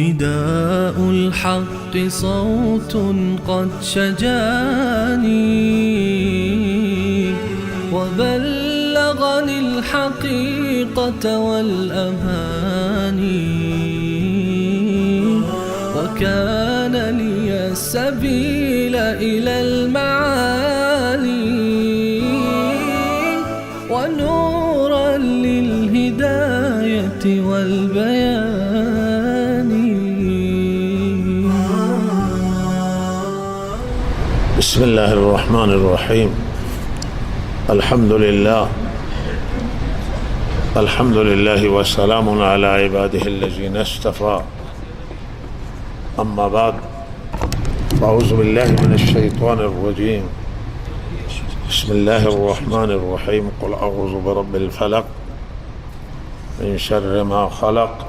نداء الحق صوت قد شجاني وبلغني الحقيقة والأماني وكان لي السبيل إلى المعالي ونورا للهداية والبيان. بسم الله الرحمن الرحيم. الحمد لله وسلام على عباده الذين اصطفى. أما بعد، أعوذ بالله من الشيطان الرجيم. بسم الله الرحمن الرحيم. قل أعوذ برب الفلق من شر ما خلق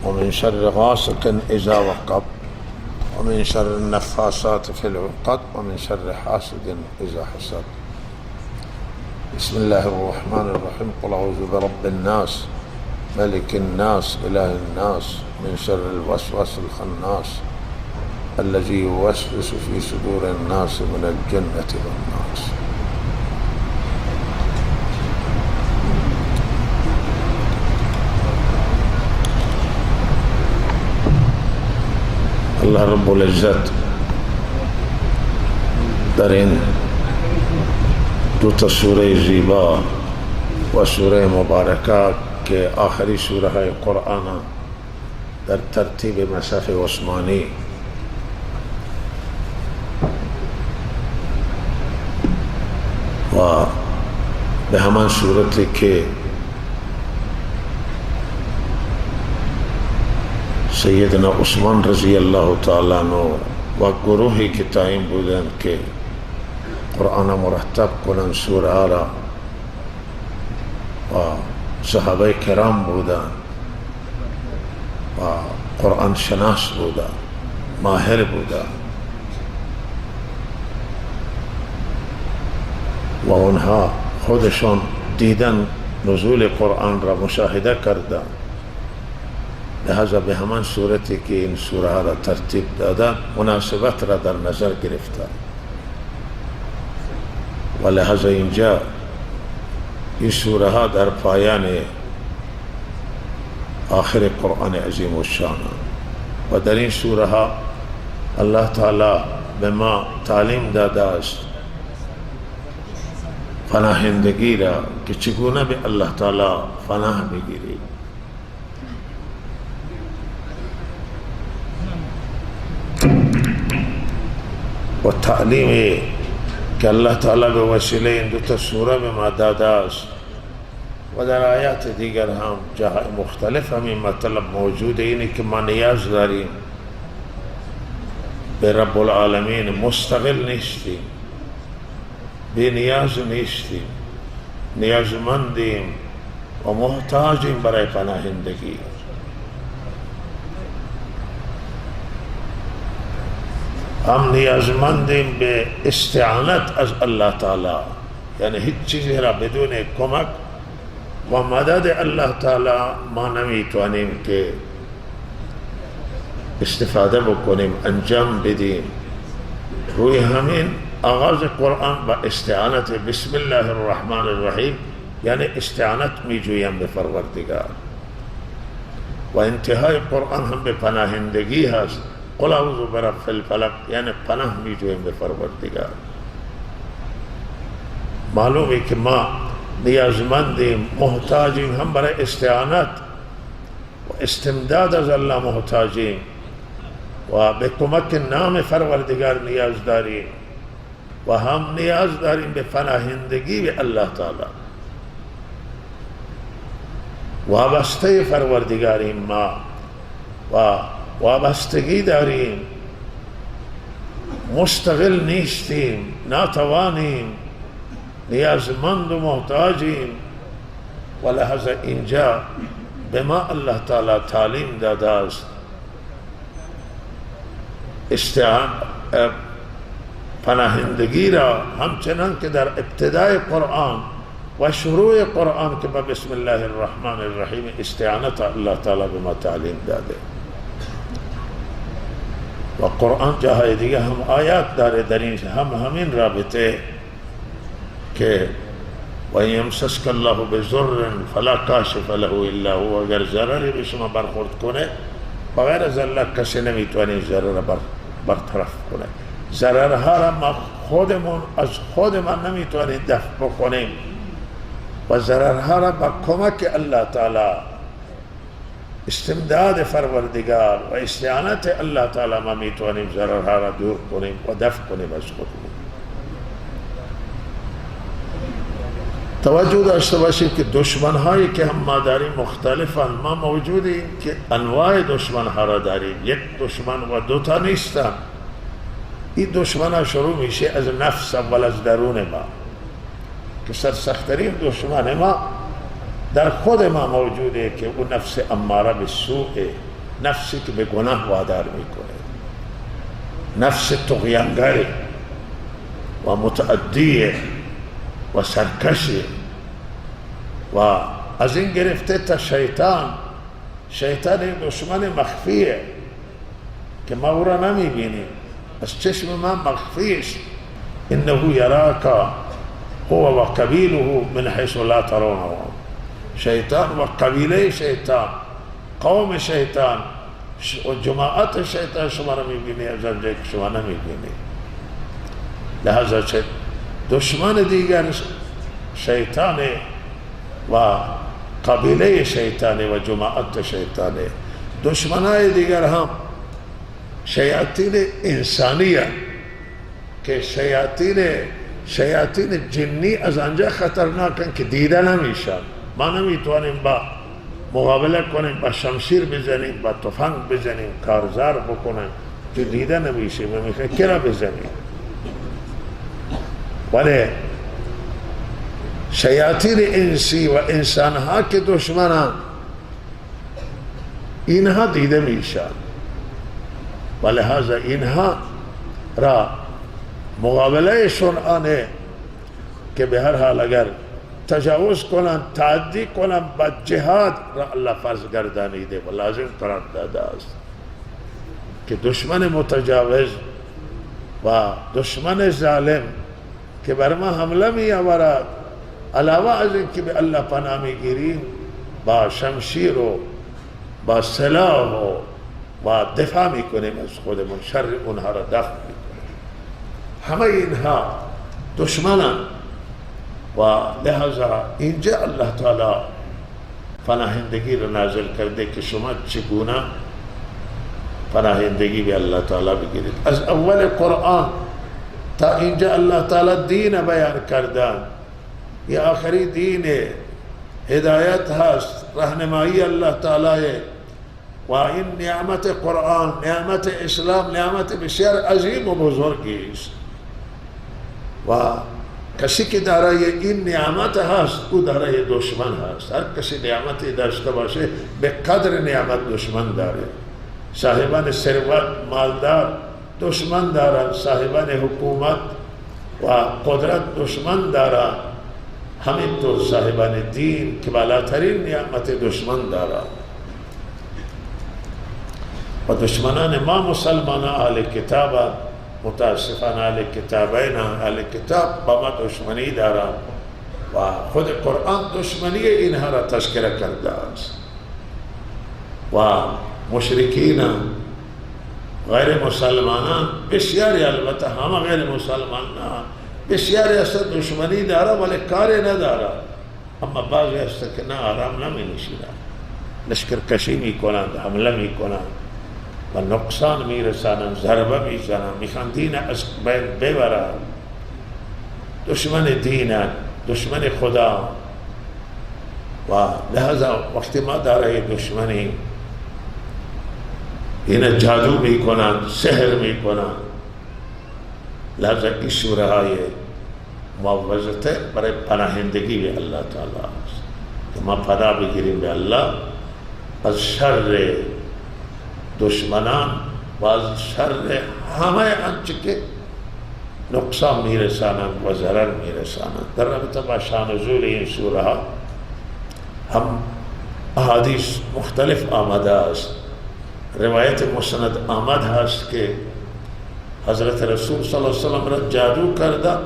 ومن شر غاسق إذا وقب ومن شر النفاثات في العقد ومن شر حاسد إذا حسد. بسم الله الرحمن الرحيم. قل أعوذ برب الناس ملك الناس إله الناس من شر الوسواس الخناس الذي يوسوس في صدور الناس من الجنة والناس. الله رب العزت در این دو تا سوره زیبا و سوره مبارکه که آخری سوره قرآن در ترتیب مصحف عثمانی و به همان صورتی که سیدنا عثمان رضی الله تعالی عنہ و گروهی که تعیین بودند که قرآن مرتب کنند سوره را و صحابه کرام بودند و قرآن شناس بودند، ماهر بودند و اونها خودشون دیدن نزول قرآن را مشاهده کردند. لہذا به همان صورتی که این سوره را ترتیب دادن مناسبت را در نظر گرفتن و لہذا اینجا این سوره ها در پایان آخر قرآن عظیم الشان و در این سوره ها الله تعالی به ما تعلیم داده است پناهندگی را که چگونه به الله تعالی پناه بگیرید و تعلیمی که الله تعالی به وسیله این دو تا سوره به ما داده است و در آیات دیگر هم جاهای مختلف همین مطلب موجوده، اینه که ما نیاز داریم به رب العالمین، مستقل نیستیم، بی نیاز نیستیم، نیازمندیم و محتاجیم برای پناهندگی. هم نیازمندیم به استعانت از الله تعالی، یعنی هیچ چیزی را بدون کمک و مدد الله تعالی ما نمیتوانیم که استفاده بکنیم، انجام بدیم. روی همین آغاز قرآن با استعانت بسم الله الرحمن الرحیم، یعنی استعانت میجویم به پروردگار و انتهای قرآن هم به پناهندگی هست. قل اعوذ برب الفلق، یعنی پناه میجویم به پروردگار. معلومه که ما نیازمندیم، محتاجیم، هم برای استعانت و استمداد از الله محتاجیم و به کمک نام پروردگار نیاز داریم و هم نیاز داریم به پناهندگی به الله تعالی. وابسته پروردگاریم ما و وابستگی داریم، مستقل نیستیم، ناتوانیم، نیازمند و محتاجیم. و لحظه اینجا به ما الله تعالی تعلیم داده است پناهندگی را، همچنان که در ابتدای قرآن و شروع قرآن که با بسم الله الرحمن الرحیم استعانت الله تعالی به ما تعلیم داده. و قرآن جاهای دیگه هم آیات داره در این همین رابطه که و یمسسک الله بضر فلا کاشف له الا هو، اگر ضرری به شما برخورد کنه بغیر از الله کسی نمیتونه ضرر برطرف کنه. ضررها را ما از خودمان نمیتونیم دفع بکنیم و ضررها را با کمک الله تعالی، استمداد پروردگار و استعانت الله تعالی ما میتونیم ضررها را دور کنیم و دفع کنیم از خودمون. توجه داشته باشیم که دشمن هایی که هم ما داریم مختلفن. ما موجودیم که انواع دشمن ها را داریم، یک دشمن و دوتا نیستن. این دشمن ها شروع میشه از نفس، اول از درون ما، که سرسخترین دشمن ما در خود ما موجوده که اون نفس اماره به سوء، نفسی که به گناه وادار میکنه، نفس طغیانگر و متعدی و سرکشی. و از این گرفته تا شیطان دشمن مخفیه که ما او را نمیبینیم، از چشم ما مخفی است. انه یراک هو و قبیله من حیث لا ترونه. شیطان و قبیله شیطان، قوم شیطان و جماعت شیطان شما را میبینی از آنجایی که شما نمیبینی. لحظه دشمن دیگر شیطان و قبیله شیطان و جماعت شیطان. دشمنای دیگر هم شیاطین انسانی هستند که شیاطین جنی از آنجا خطرناکن که دیده نمیشن. ما نمیتونیم با مقابله کنیم، با شمشیر بزنیم، با تفنگ بزنیم، کارزار بکنیم که دیده نمیشه. ما میخوایم کرا بزنیم. ولی شیاطین انسی و انسانها که دشمنان، اینها دیده میشن و لحاظا اینها را مقابله شون آنه که به هر حال اگر تجاوز کنن، تعدی کنن، با جهاد را الله فرض گردانیده و لازم قرار داده است که دشمن متجاوز و دشمن ظالم که بر ما حمله می آورد، علاوه از این که به الله پناه می گیریم، با شمشیر و با سلاح و دفاع می کنیم از خودمون، شر اونها را دفع می کنیم. همه اینها دشمنان و لحاظا اینجا الله تعالی پناهندگی را نازل کرده که شما چگونه پناهندگی به الله تعالی بگیرید. از اول قرآن تا اینجا الله تعالی دین بیان کردن. یہ آخری دین ہدایت هست، رهنمایی الله تعالی و این نعمت قرآن، نعمت اسلام، نعمت بسیار عظیم و بزرگی است و کسی که دارای این نعمت هست او دارای دشمن هست. هر کسی نعمتی داشته باشه به قدر نعمت دشمن داره. صاحبان ثروت، مالدار دشمن دارن، صاحبان حکومت و قدرت دشمن دارن، همینطور صاحبان دین که بالاترین نعمت دشمن دارن. و دشمنان ما مسلمان اهل کتاب، متاسفانه اهل کتابین، اهل کتاب با ما دشمنی دارن و خود قرآن دشمنی اینها را تذکره کرده است. و مشرکین، غیر مسلمانان بسیاری، البته همه غیر مسلمانان بسیاری هست دشمنی داره ولی کاری نداره، اما بعضی هست که نه آرام نمی نشیدن، لشکر کشی می کنند، حمله می کنند و نقصان می رسانند، ضربه می زنند، می خوان دین از بین ببرند. دشمن دینند، دشمن خدا. و و لحظه وقتی ما دارای دشمنی این جادو میکنند، سحر میکنند، لحظه این سوره های معوذته برای پناهندگی به الله تعالی است که ما پناه بگیریم به الله از شر دشمنان و از شر همه آنچه که نقصان میرسانند و ضرر میرسانند. در رابطه با شان نزول این سوره ها هم احادیث مختلف آمده است. روایت مسند آمد هست که حضرت رسول صلی اللہ علیہ وسلم را جادو کرده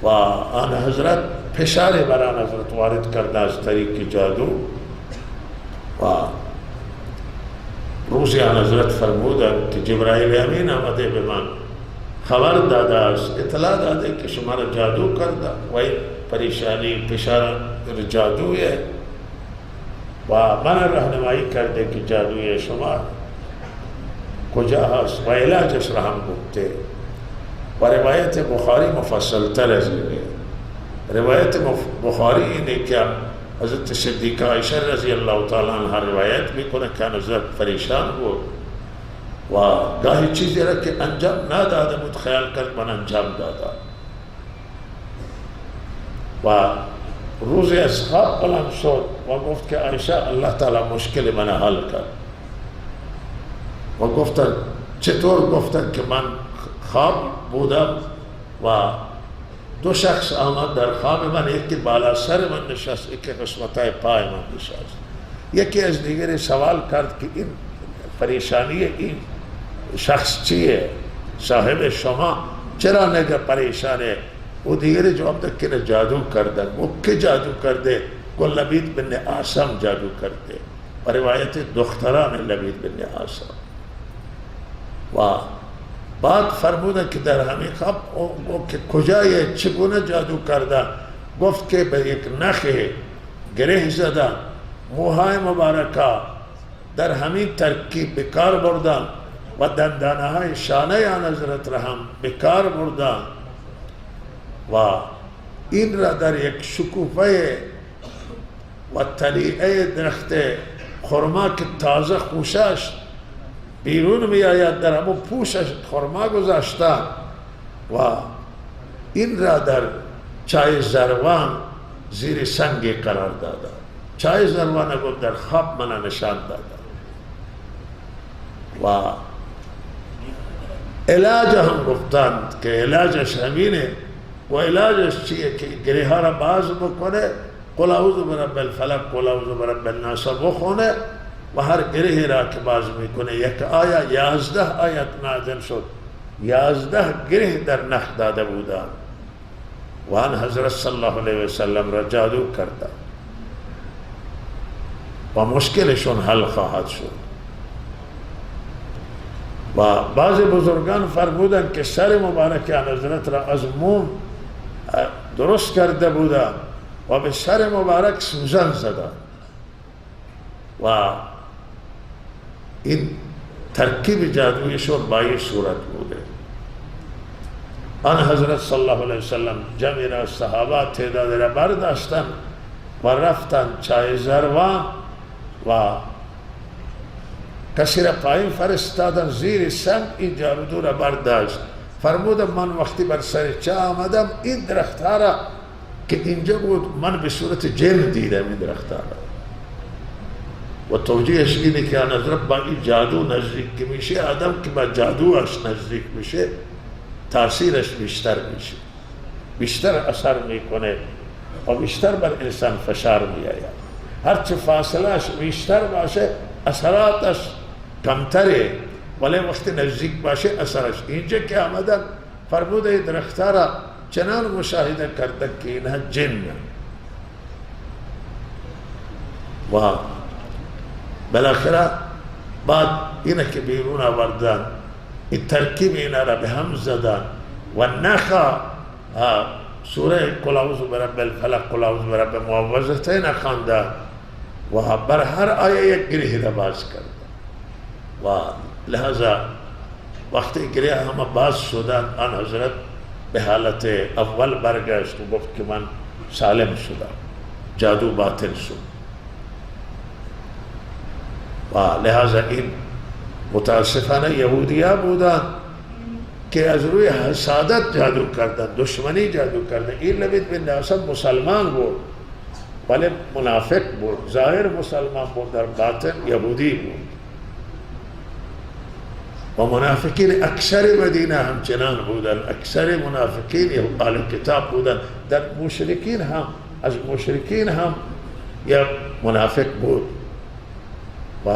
و آن حضرت فشار بران حضرت وارد کرده از طریق جادو و روزی آن حضرت فرمودند که جبرائیل امین آمده به من خبر داده است، اطلاع داده که شما را جادو کرده و این پریشانی فشار جادویه و من راهنمایی کرده که جادوی شما کجا هست و علاجش را هم گفته. و روایت بخاری مفصل تر از اینه. روایت بخاری اینه که حضرت صدیقه عایشه رضی الله تعالی عنها روایت میکنه که حضرت پریشان بود و گاهی چیزی را که انجام نداده بود خیال کرد من انجام داده و روزی از خواب بلند شد و گفت که عایشه الله تعالی مشکل من حل کرد و گفتن چطور؟ گفتن که من خواب بودم و دو شخص آمد در خواب من، یکی بالا سر من نشست، یکی قسمتای پای من نشست. یکی از دیگری سوال کرد که این پریشانی این شخص چیه؟ صاحب شما چرا نگه پریشانه؟ و دیگری جواب داد که جادو کردن. وہ که جادو کرده؟ گل لبید بن عاصم جادو کرده و روایت دختران لبید بن عاصم. و بعد فرمودن که در همین خواب که کجای چگونه جادو کرده؟ گفت که به یک نخ گره زدن، موهای مبارکه در همین ترکیب بکار بردن و دندانه های شانه آن حضرت را هم بکار بردن و این را در یک شکوفه و طلیعه درخت خرما که تازه خوشش بیرون می آید در همون پوشش خرما گذاشتن و این را در چای زروان زیر سنگی قرار داده. چای زروان گفت در خواب من نشان داده و علاج هم گفتند که علاجش همینه و علاجش چیه که گریه ها را باز بکنه، قل اعوذ برب الفلق قل اعوذ برب الناس بخونه و هر گریه را که باز میکنه یک آیه 11 آیت نازل شد. 11 گریه در نخ داده بودند و آن حضرت صلی الله علیه وسلم را جادو کرده و مشکلشون حل خواهد شد. و بعض بزرگان فرمودند که سر مبارک آن حضرت را از موم درست کرده بودند و به سر مبارک سوزن زدند و این ترکیب جادویشون با این صورت بوده. آن حضرت صلی الله علیه وسلم جمعی را صحابه تعداد را برداشتن و رفتن چای زروان و کسی را پایین فرستادن زیر سنگ. این جادو را برداشت. فرمودم من وقتی بر سر چاه آمدم این درخت ها را که اینجا بود من به صورت جن دیدم این درخت ها را و توجیهش اینه که آن حضرت با این جادو نزدیک که میشه آدم که با جادوش نزدیک میشه تاثیرش بیشتر میشه، بیشتر اثر میکنه و بیشتر بر انسان فشار میآید. هرچه فاصلهش بیشتر باشه اثراتش کمتره ولی وقتی نزدیک باشه اثرش. اینجا که آمدن فرموده درختها را چنان مشاهده کرده که اینها جن و بالاخره بعد اینه که بیرون آوردن این ترکیب اینا را به هم زدن و نخا سوره قل اعوذ برب الفلق قل اعوذ برب معوذتین خواندن و بر هر آیه یک گریه را باز کرد و لحظه وقتی گریه همه باز شدن آن حضرت به حالت اول برگشت و گفت که من سالم شدم جادو باطل شد و لحاظا این متاسفانه یهودی‌ها بودن که از روی حسادت جادو کردن، دشمنی جادو کردن. این لبید بن اسد مسلمان بود ولی منافق بود، ظاهر مسلمان بود در باطن یهودی بود و منافقین اکثر مدینه همچنان بودن. اکثر منافقین اهل کتاب بودن. در مشرکین هم، از مشرکین هم یک منافق بود و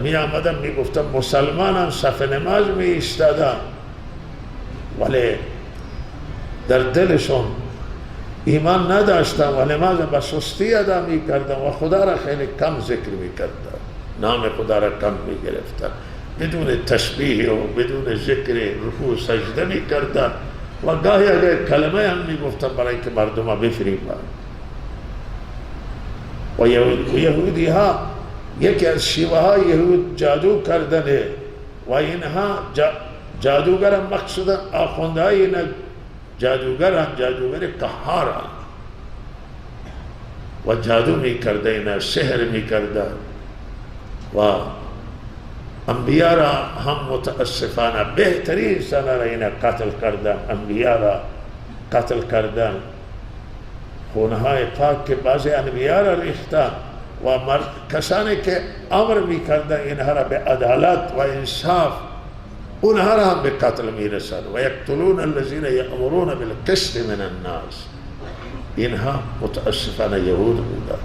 می آمدن می گفتن مسلمانان صف نماز می ایستادن ولی در دلشون ایمان نداشتن و نماز به سستی ادا می کردن و خدا را خیلی کم ذکر می کردن، نام خدا را کم می گرفتن، بدون تسبیح و بدون ذکر رکوع سجده می کردن و گاهی اگر کلمه هم می گفتن برای که مردم ها بفریبن. و یهودی ها یکی از شیوه های یهود جادو کردنه و اینها جادوگر هم مقصودا آخونده های اینا جادوگر قهار و جادو می کرده، اینا سحر می کرده و انبیاء را هم متاسفانه بهترین سنه را اینا قتل کردن، انبیاء را قتل کردن، خونهای پاک که بعضی انبیاء را ریختن و کسانی که امر می کردن اینها را به عدالت و انصاف اونها را هم به قتل می رسند و یقتلون الذین یأمرون بالقسط من الناس. اینها متاسفانه یهود بودن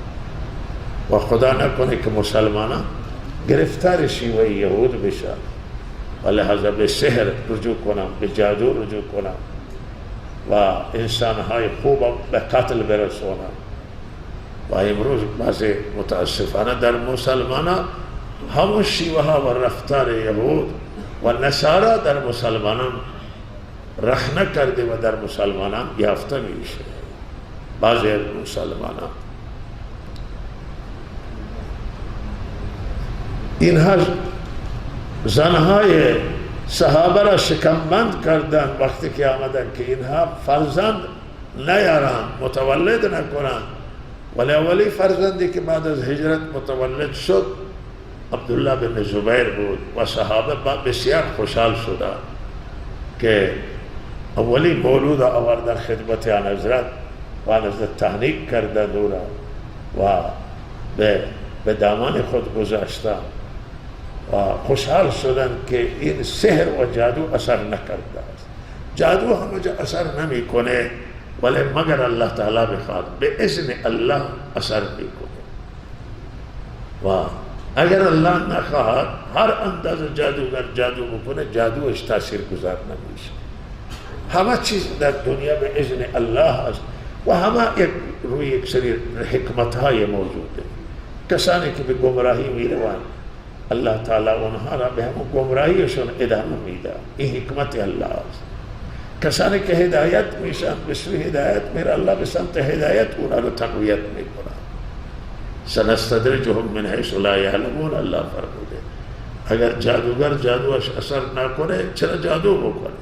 و خدا نکنه که مسلمانان گرفتار شیوه یهود بشن و لحاظا به سحر رجوع کنن، به جادو رجوع کنن و انسانهای خوب به قتل برسونن. و امروز بعضی متاسفانه در مسلمانان همون شیوه ها و رفتار یهود و نصارا در مسلمانان رخنه کرده و در مسلمانان یافته میشه. بعضی از مسلمانان اینها زنهای صحابه را شکمبند کردن وقتی که آمدن که اینها فرزند نیارن، متولد نکنن. ولی اولی فرزندی که بعد از هجرت متولد شد عبدالله بن زبیر بود و صحابه بسیار خوشحال شدن که اولی مولود آوردن خدمت آن حضرت و آن حضرت تهنیک کردن او را و به دامان خود گذاشتن و خوشحال شدن که این سحر و جادو اثر نکرده است. جادو همه جا اثر نمی کنه ولی مگر الله تعالی بخواد به اذن الله اثر میکنه و اگر الله نخواهد هر انداز جادوگر جادو بکنه جادوش تاثیر گذار نمیشه. همه چیز در دنیا به اذن الله است و همه روی یک سری حکمت های موجوده. کسانی که به گمراهی میروند الله تعالی اونها را به همون گمراهیشون ادامه میده. این حکمت الله است. کسانی که هدایت میشن به سوی هدایت میره الله به سمت هدایت اونها رو تقویت میکنه. سنستدرجهم من حیث لا یعلمون. الله فرموده اگر جادوگر جادوش اثر نکنه چرا جادو بکنه؟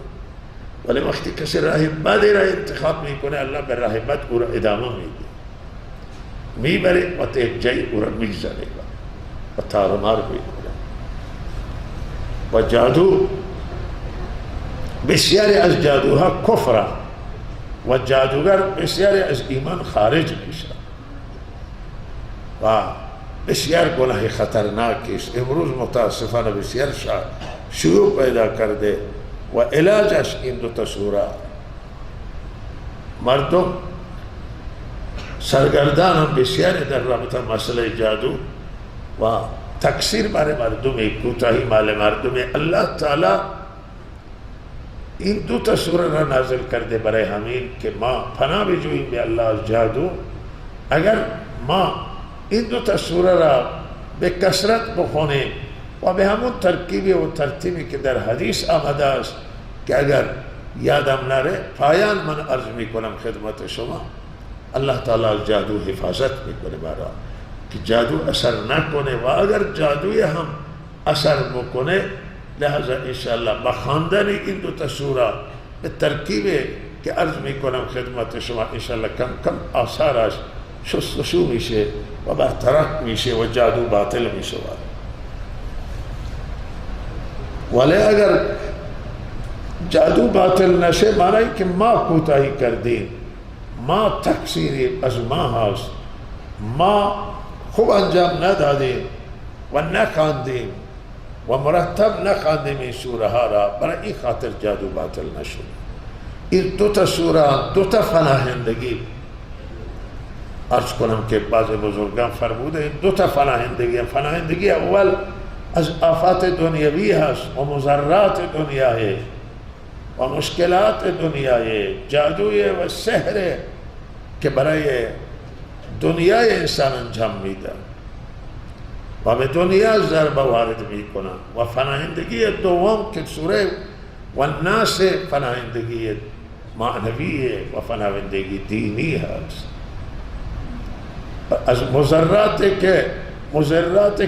ولی وقتی کسی راه بدی را انتخاب میکنه الله به راه بد او را ادامه میده، میبره و تا یک جای او را میگذاره و تارمار میکنه. و جادو بسیاری از جادوها کفر و جادوگر بسیاری از ایمان خارج میشه و بسیار گناه خطرناک است. امروز متاسفانه بسیار شیوع پیدا کرده و علاجش این دو تا سوره. مردم سرگردان هم بسیاری در رابطه مسئله جادو و تکثیر بر مردم، کوتاهی مال مردم. الله تعالی این دو تا سوره را نازل کرده برای همین که ما پناه بجوییم به الله از جادو. اگر ما این دو تا سوره را به کثرت بخونیم و به همون ترکیبی و ترتیبی که در حدیث آمده است که اگر یادم نره پایان من عرض میکنم خدمت شما، الله تعالی از جادو حفاظت میکنه برای که جادو اثر نکنه و اگر جادوی هم اثر بکنه لحظه انشاءالله با خواندن این دو تا سوره به ترکیب که عرض میکنم خدمت شما انشاءالله کم کم آثارش شستشو میشه و برطرف میشه و جادو باطل میشه. ولی اگر جادو باطل نشه معنی که ما کوتاهی کردیم، ما تقصیری از ما هست، ما خوب انجام ندادیم و نخواندیم و مرتب نخواندیم این سوره ها را، برای این خاطر جادو باطل نشد. این دوتا سوره، دوتا پناهندگی عرض کنم که بعض بزرگان فرموده این دوتا پناهندگی اول از آفات دنیوی هست و مضرات دنیای و مشکلات دنیای، جادوی و سحر که برای دنیای انسان انجام میده و به دنیا ضربه وارد میکنه. و پناهندگی دوم که سوره و الناس پناهندگی معنویه و پناهندگی دینی هست. از مضرات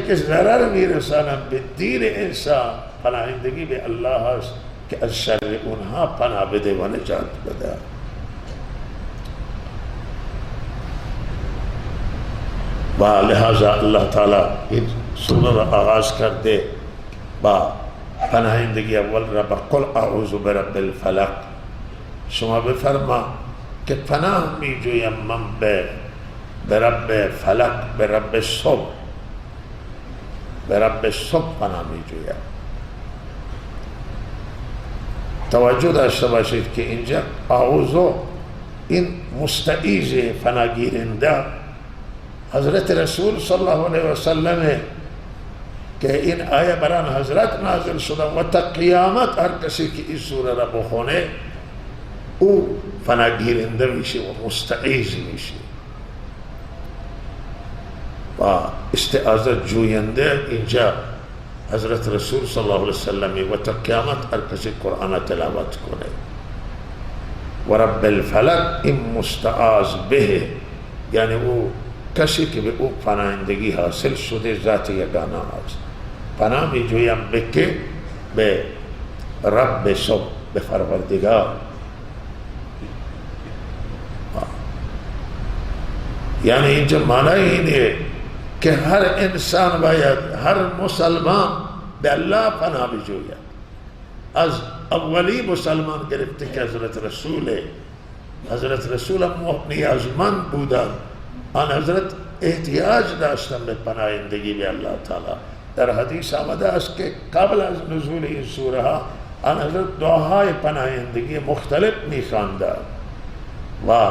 که ضرر میرسانن به دین انسان، پناهندگی به الله هست که از شر اونها پناه بده و نجات بده. و لہذا اللہ تعالی این سوره را آغاز کرده با پناهندگی اول را با قل اعوذ برب الفلق. شما بفرما که پناه می جویم من به رب فلق، به رب صبح، به رب صبح پناه می جویم. توجه داشته باشید که اینجا اعوذ این مستعیذ پناهگیرنده حضرت رسول صلی الله علیه و سلم که این آیه بران حضرت نازل شده و تا قیامت هر کسی که این سوره را بخونه او پناهگیرنده میشه و مستعیذ میشه و استعاذت جوینده. اینجا حضرت رسول صلی الله علیه و سلم و تا قیامت هر کسی قرآن تلاوت کنه. و رب الفلق این مستعاذ به، یعنی او کسی که به او پناهندگی حاصل شده ذات یگانه است. پناه می جویم به که؟ به رب صبح، به پروردگار. یعنی اینجا معنی اینه که هر انسان باید، هر مسلمان به الله پناه بجوید. از اولی مسلمان گرفته که حضرت رسول نیازمند بودند، آن حضرت احتیاج داشتن به پناهندگی به الله تعالی. در حدیث آمده است که قبل از نزول این سوره ها آن حضرت دعاهای پناهندگی مختلف می‌خواندند و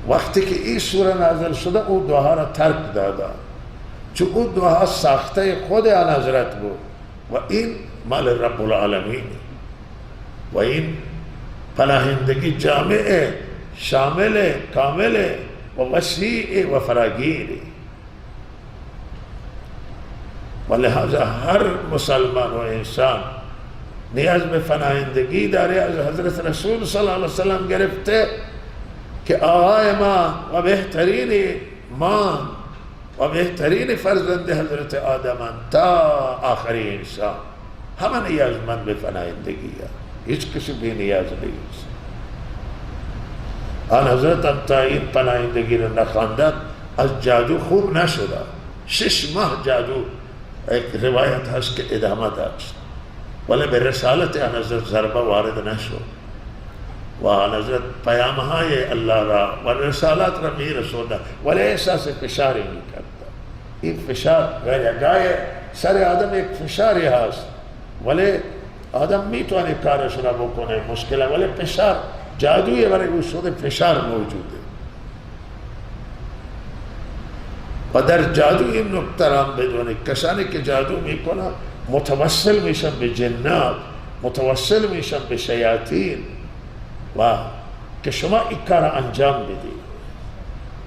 وقتی که این سوره نازل شده او دعاها را ترک دادند، چون او دعاها ساخته خود آن حضرت بود و این مال رب العالمین و این پناهندگی جامع، شامل، کامل و وسیع و فراگیر. و لہذا هر مسلمان و انسان نیاز به پناهندگی داره. از حضرت رسول صلی اللہ علیہ وسلم گرفته که آقای ما و بهترین ما و بهترین فرزند حضرت آدم تا آخری انسان همه نیازمند به پناهندگی هست، هیچ کسی بی نیاز نیست. آن حضرت تا این پناهندگی را نخواندند از جادو خوب نشده. 6 ماه جادو، ایک روایت هست که ادامه داشت، ولی به رسالت آن حضرت ضربه وارد نشد و آن حضرت پیامهای الله را و رسالت را می رسوندند ولی احساس فشاری می کرد. این فشار گاهی سر آدم یک فشاری هست ولی آدم می توانه کارش را بکنه، مشکل ولی فشار جادوی برای او شده، فشار موجوده. و در جادو این نکته را بدونه کسانی که جادو میکنن متوسل میشن به جنات، متوسل میشن به شیاطین و که شما این کار انجام بدید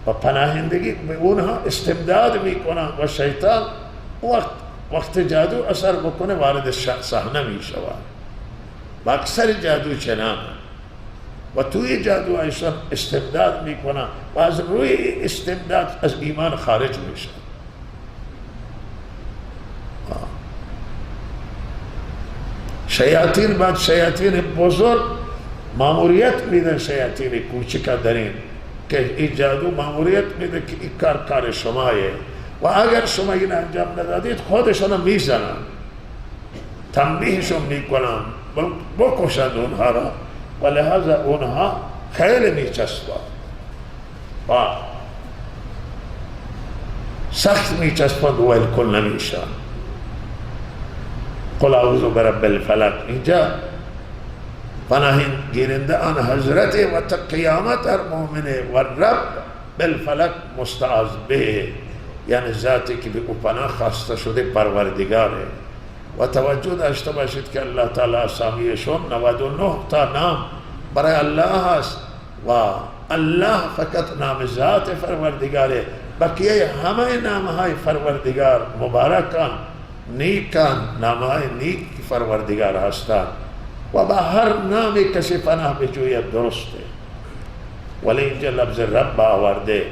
و پناهندگی به اونها استمداد میکنن و شیطان وقت جادو اثر بکنه وارد صحنه میشود و اکثر جادو چنان و توی جادو ایشان استمداد میکنن و از روی استمداد از ایمان خارج میشن. شیاطین بعد شیاطین بزرگ ماموریت میدن شیاطین کوچک در این که این جادو مأموریت میده که این کار شمایه و اگر شما این انجام ندادید خودشون میزنن، تنبیهشون میکنن بکشند اونها را و لحاظا اونها خیلی میچسبند و سخت میچسبند و الکل نمیشن. قل اعوذ برب الفلق، اینجا پناهین گیرنده آن حضرت و تا قیامت هر مؤمنه و رب بالفلق مستعاذ به، یعنی ذاتی که به او پناه خواسته شده پروردگاره. و توجه داشته باشید که الله تعالی اسامیشون 99 تا نام برای الله هست و الله فقط نام ذات پروردگاره، بقیه همه نامهای پروردگار مبارکان نیکان، نامهای نیک پروردگار هستند و با هر نامی کسی پناه بجوید درسته. ولی اینجا لفظ رب آورده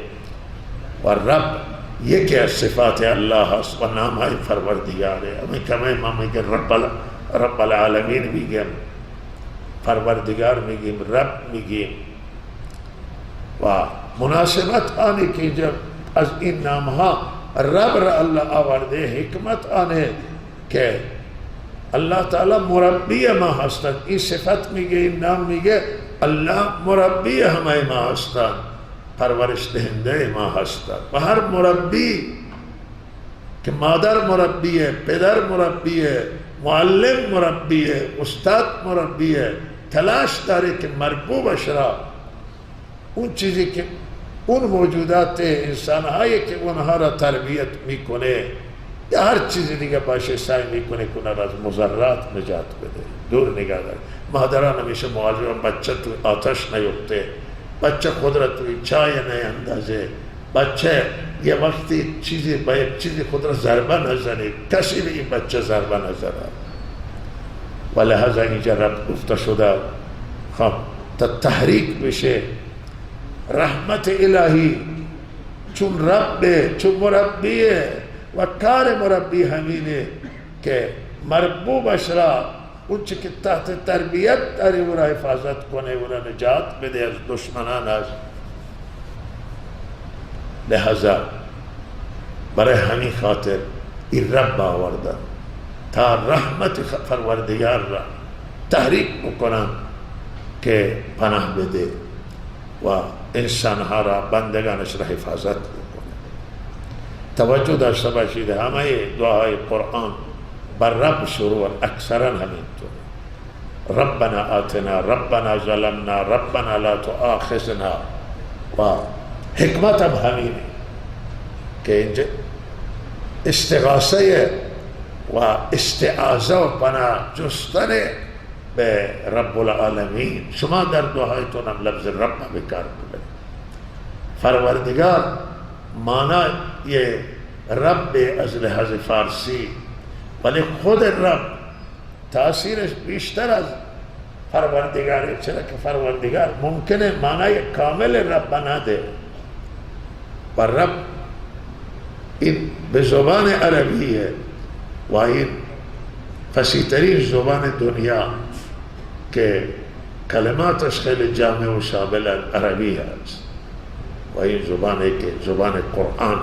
و رب یکی از صفات الله هست و نامهای پروردگاره. همین که ما میگیم رب العالمین میگیم، پروردگار میگیم، رب میگیم و مناسبت آنی که اینجا از این نامها رب را الله آورده، حکمت آنه که الله تعالی مربی ما هستند. این صفت میگه، این نام میگه الله مربی همه ما هستند، پرورش دهنده ما هستند. و هر مربی که مادر مربیه، پدر موردیه، معلم مربیه، استاد مربیه، تلاش داره که مربوبش را اون چیزی که اون موجودات انسانهایی که اونها را تربیت میکنه یا هر چیزی دیگه باشه سعی میکنه که از مضرات نجات بده، دور نگاه داره. مادران همیشه مواظب بچه تو آتش نیفته، بچه خود را توی چای نیندازه، بچه یه وقتی چیزی با یک چیزی خود را ضربه نزنه، کسی به این بچه ضربه نزنه. و لحظه اینجا رب گفته شده خب تا تحریک بشه رحمت الهی، چون رب، چون مربیه و کار مربی همینه که مربوبش را اون چی که تحت تربیت داری او را حفاظت کنه، او را نجات بده از دشمنانش. لحظه برای همین خاطر این رب آوردن تا رحمت پروردگار را تحریک بکنن که پناه بده و انسانها را، بندگانش را حفاظت بکنه. توجه داشته باشید همه دعاهای قرآن بر رب شروع، اکثرا همینطور. ربنا آتنا، ربنا ظلمنا، ربنا لا تؤاخذنا. و حکمت هم همینه که اینجا استغاثه و استعاذه و پناه جستن به رب العالمین. شما در دعایتون هم لفظ رب بکار ببرید. پروردگار معنای رب از لحاظ فارسی، ولی خود رب تأثیرش بیشتر از پروردگاره، چرا که پروردگار ممکنه معنای کامل رب نده و رب این به زبان عربیه و این فصیح‌ترین زبان دنیا که کلماتش خیلی جامع و شامل عربی هست و این زبانی که زبان قرآنه،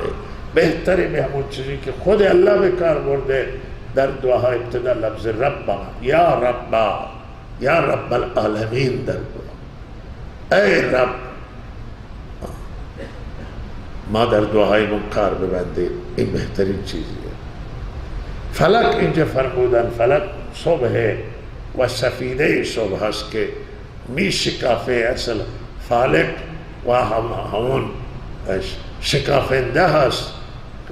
بهترین همون چیزی که خود الله به کار برده در دعاهای ابتدا لفظ رب، یا رب، یا رب العالمین در دعا، ای رب. ما در دعاهای من کار ببندیم، این بهترین چیزیه. فلک اینجا فرمودن، فلک صبح و سفینه صبح هست که می شکافه، اصل فالک و همون شکافنده هست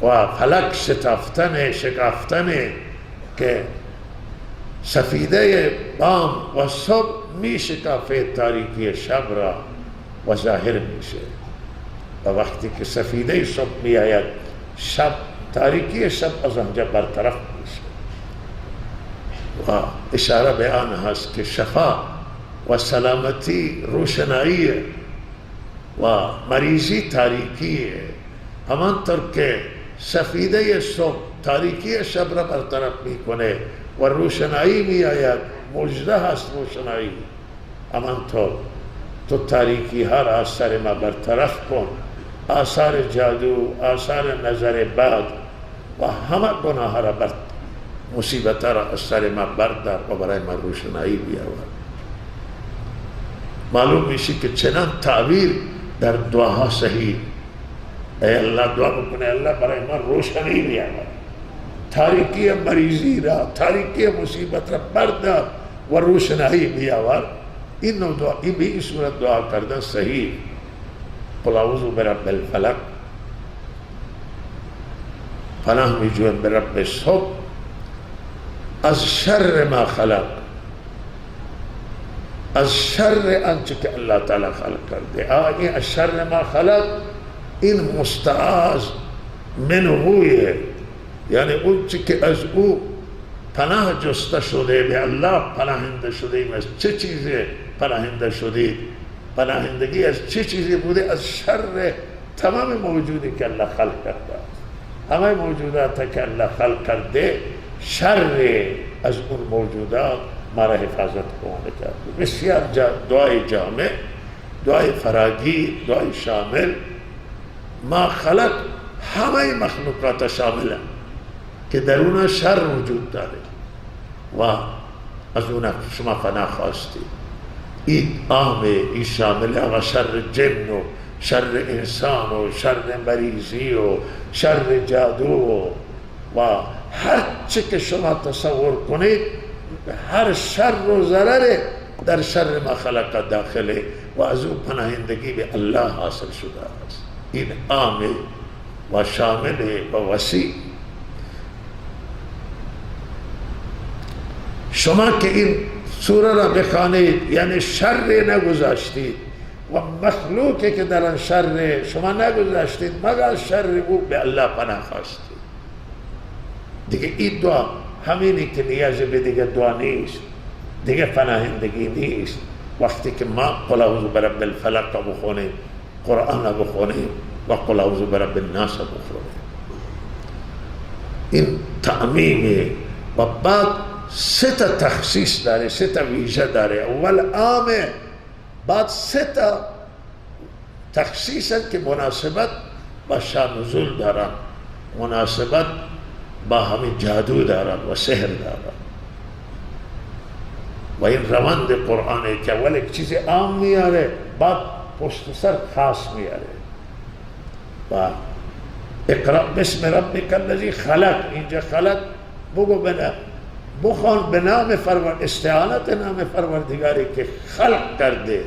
و فلک شکافتنه که سفینه بام و صبح می شکافه تاریکی شب را و ظاهر میشه. و وقتی که سفینه صبح می آید، شب تاریکی شب از آنجا برطرف میشه و اشاره به آن هست که شفا و سلامتی روشناییه و مریضی تاریکیه. همانطور که سفینه صبح تاریکی شب را برطرف میکنه و روشنایی می آید، مژده هست روشنایی، همانطور تو تاریکی ها را از سر ما برطرف کن، آثار جادو، آثار نظر بد و همه گناه ها را مصیبت را از سر ما بردار و برای ما روشنایی بیاور. معلوم میشه که چنان تعبیر در دعاها صحیح. ای اللہ دعا بکنه اللہ برای ما روشنی بیاور، تاریکی مریضی را، تاریکی مصیبت را بردار و روشنایی بیاور. این نوع دعا، این به این صورت دعا کردن صحیح. قل اعوذ برب الفلق، پناه می جویم به رب صبح از شر ما خلق، از شر آنچه که اللہ تعالی خلق کرده. این از شر ما خلق این مستعاذ منهویه، یعنی اون چی که از او پناه جسته شده، به الله پناهنده شده ایم. از چه چیزی پناهنده شدید؟ پناهندگی از چه چیزی بوده؟ از شر تمام موجودی که الله خلق کرده. همه موجودات که الله خلق کرده، شر از اون موجودات ما را حفاظت کنه کرده. بسیار دعای جامع، دعای فراگیر، دعای شامل. ما خلق همه مخلوقات شامله که در اون شر وجود داره و از اون شما پناه خواستی. این عامه، این شامله و شر جن و شر انسان و شر مریضی و شر جادو و هر چی که شما تصور کنید، هر شر و ضرر در شر ما خلق داخله و از اون پناهندگی به الله حاصل شده است. این عامه و شامل و وسیع. شما که این سوره را بخوانید یعنی شر نگذاشتید و مخلوقی که در آن شر شما نگذاشتید مگر شر او به الله پناه خواستید. دیگه این دعا همینی که نیاز به دیگه دعا نیست، دیگه پناهندگی نیست. وقتی که ما قل اعوذ برب الفلق را بخونیم، قرآن را بخونیم و قل اعوذ برب الناس را بخونیم، این تعمیمه. و بعد سه تا تخصیص داره، سه تا ویژه داره. اول عامه، بعد سه تا تخصیص که مناسبت با شان نزول دارن، مناسبت با همین جادو دارن و سحر دارن. و این روند قرآنه که اول یک چیز عام میاره، بعد پشت سر خاص میاره. و اقرأ بسم ربک الذی خلق، اینجا خلق بگو بخوان به نام استعانت نام پروردگاری که خلق کرده.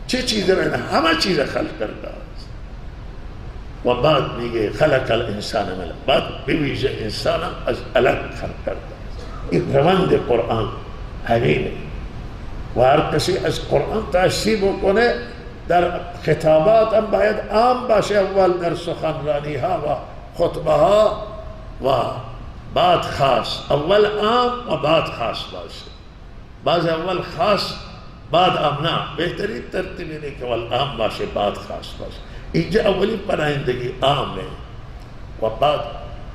چه چیزی را؟ همه چیز خلق کرده است. و بعد میگه خلق الانسان من، بعد بویژه انسان از علق خلق کرده است. این روند قرآن همینه و هر کسی از قرآن تأثیر بکنه در خطابات هم باید عام باشه، اول در سخنرانی ها و خطبه ها و بعد خاص. اول عام و بعد خاص باشه. بعض اول خاص بعد عام، نه، بهترین ترتیب اینه که اول عام باشه بعد خاص باشه. اینجا اولی پناهندگی عامه و بعد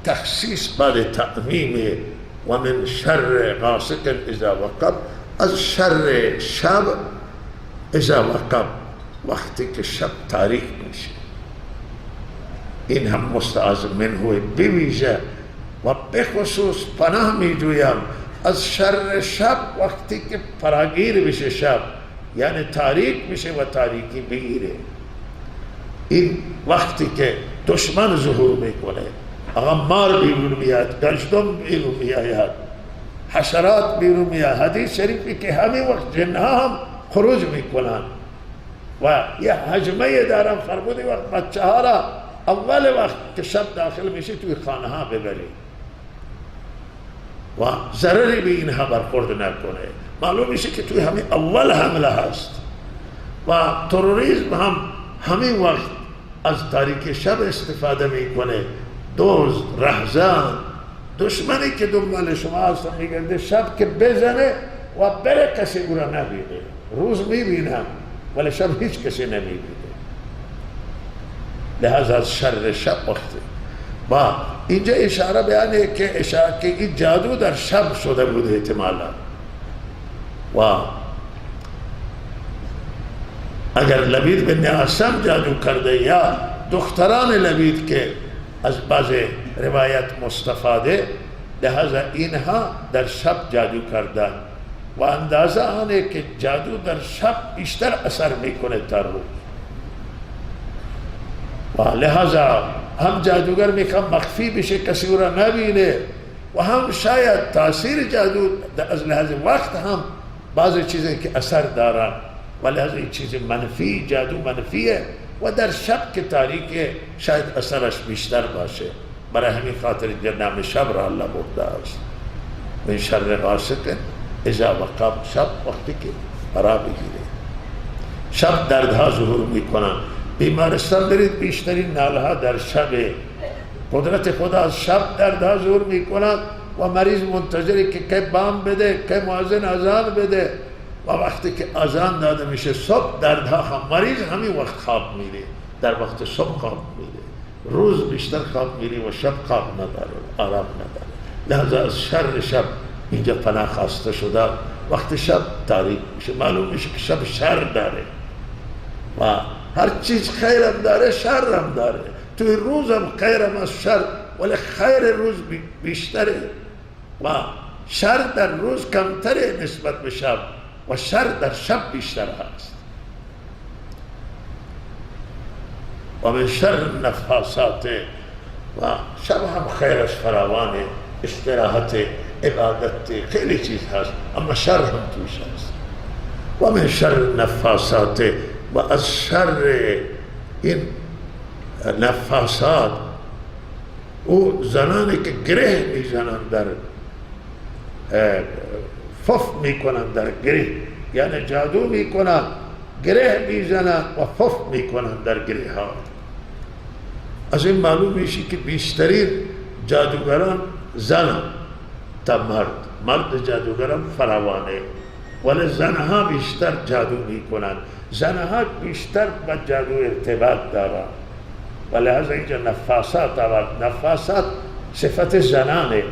تخصیص بعد تعمیم. و من شر غاسق اذا وقب، از شر شب اذا وقب، وقتی که شب تاریک میشه. این هم مستعاذ منه بویژه و بخصوص پناه میجویم از شر شب وقتی که فراگیر بشه شب، یعنی تاریک میشه و تاریکی بگیره. این وقتی که دشمن ظهور میکنه، مار بیرون میاد، گشتم بیرون میآید، حشرات بیرون میاد. حدیث شریفی که همین وقت جنها هم خروج میکنن و یه حجمه دارن. فرمودی وقت بچه ها را اول وقت که شب داخل میشه توی خانه ها ببری و ضرری به اینها برخورد نکنه. معلوم میشه که توی همین اول حمله هست. و تروریسم هم همین وقت از تاریک شب استفاده میکنه. دزد، رهزن، دشمنی که دنبال شما هستن میگرده، شب که بزنه و بره کسی او را نبینه. روز میبینم ولی شب هیچ کسی نمیبینه. لحاظ از شر شب وقتی. و اینجا اشاره بیانه که این جادو در شب شده بوده احتمالا. و اگر لبید بن اعصم جادو کرده یا دختران لبید که از بعض روایت مستفاده، لہذا اینها در شب جادو کردن و اندازه آنه که جادو در شب بیشتر اثر میکنه تا روز و لہذا هم جادوگر میخوام مخفی بشه کسی او را نبینه و هم شاید تاثیر جادو از لحاظ وقت هم بعض چیزیں که اثر دارن و لحاظ این چیز منفی، جادو منفیه و در شب که تاریکه شاید اثرش بیشتر باشه. برای همین خاطر نام شب را الله برده است. من شر غاسق اذا وقب، شب وقتی که فرا بگیره، شب دردها ظهور میکنن. بیمارستان برید بیشترین نالها در شب، قدرت خدا از شب دردها ظهور میکنن و مریض منتظری که بام بده، که مؤذن اذان بده و وقتی که اذان داده میشه صبح دردها هم، مریض همین وقت خواب میره، در وقت صبح خواب میره، روز بیشتر خواب میره و شب خواب نداره، آرام نداره. لحظه از شر شب اینجا پناه خواسته شده. وقت شب تاریک میشه، معلوم میشه که شب شر داره و هر چیز خیرم داره شرم داره. توی روزم خیرم از شر، ولی خیر روز بیشتره و شر در روز کمتره نسبت به شب و شر در شب بیشتر هست. و من شر نفاسات، و شب هم خیرش فراوانه، استراحت، عبادت، خیلی چیز هست، اما شر هم توش هست. و من شر نفاسات، و از شر این نفاسات او زنانی که گره میزنن، در فف میکنن، در گره یعنی جادو میکنن، گره میزنن و فف میکنن در گره ها. از این معلوم میشه که بیشترین جادوگران زن تا مرد جادوگران فراوانه، ولی زنها بیشتر جادو میکنن. زنها بیشتر با جادو ارتباط دارن و لحاظا اینجا نفاسات آورد. نفاسات صفت زنانه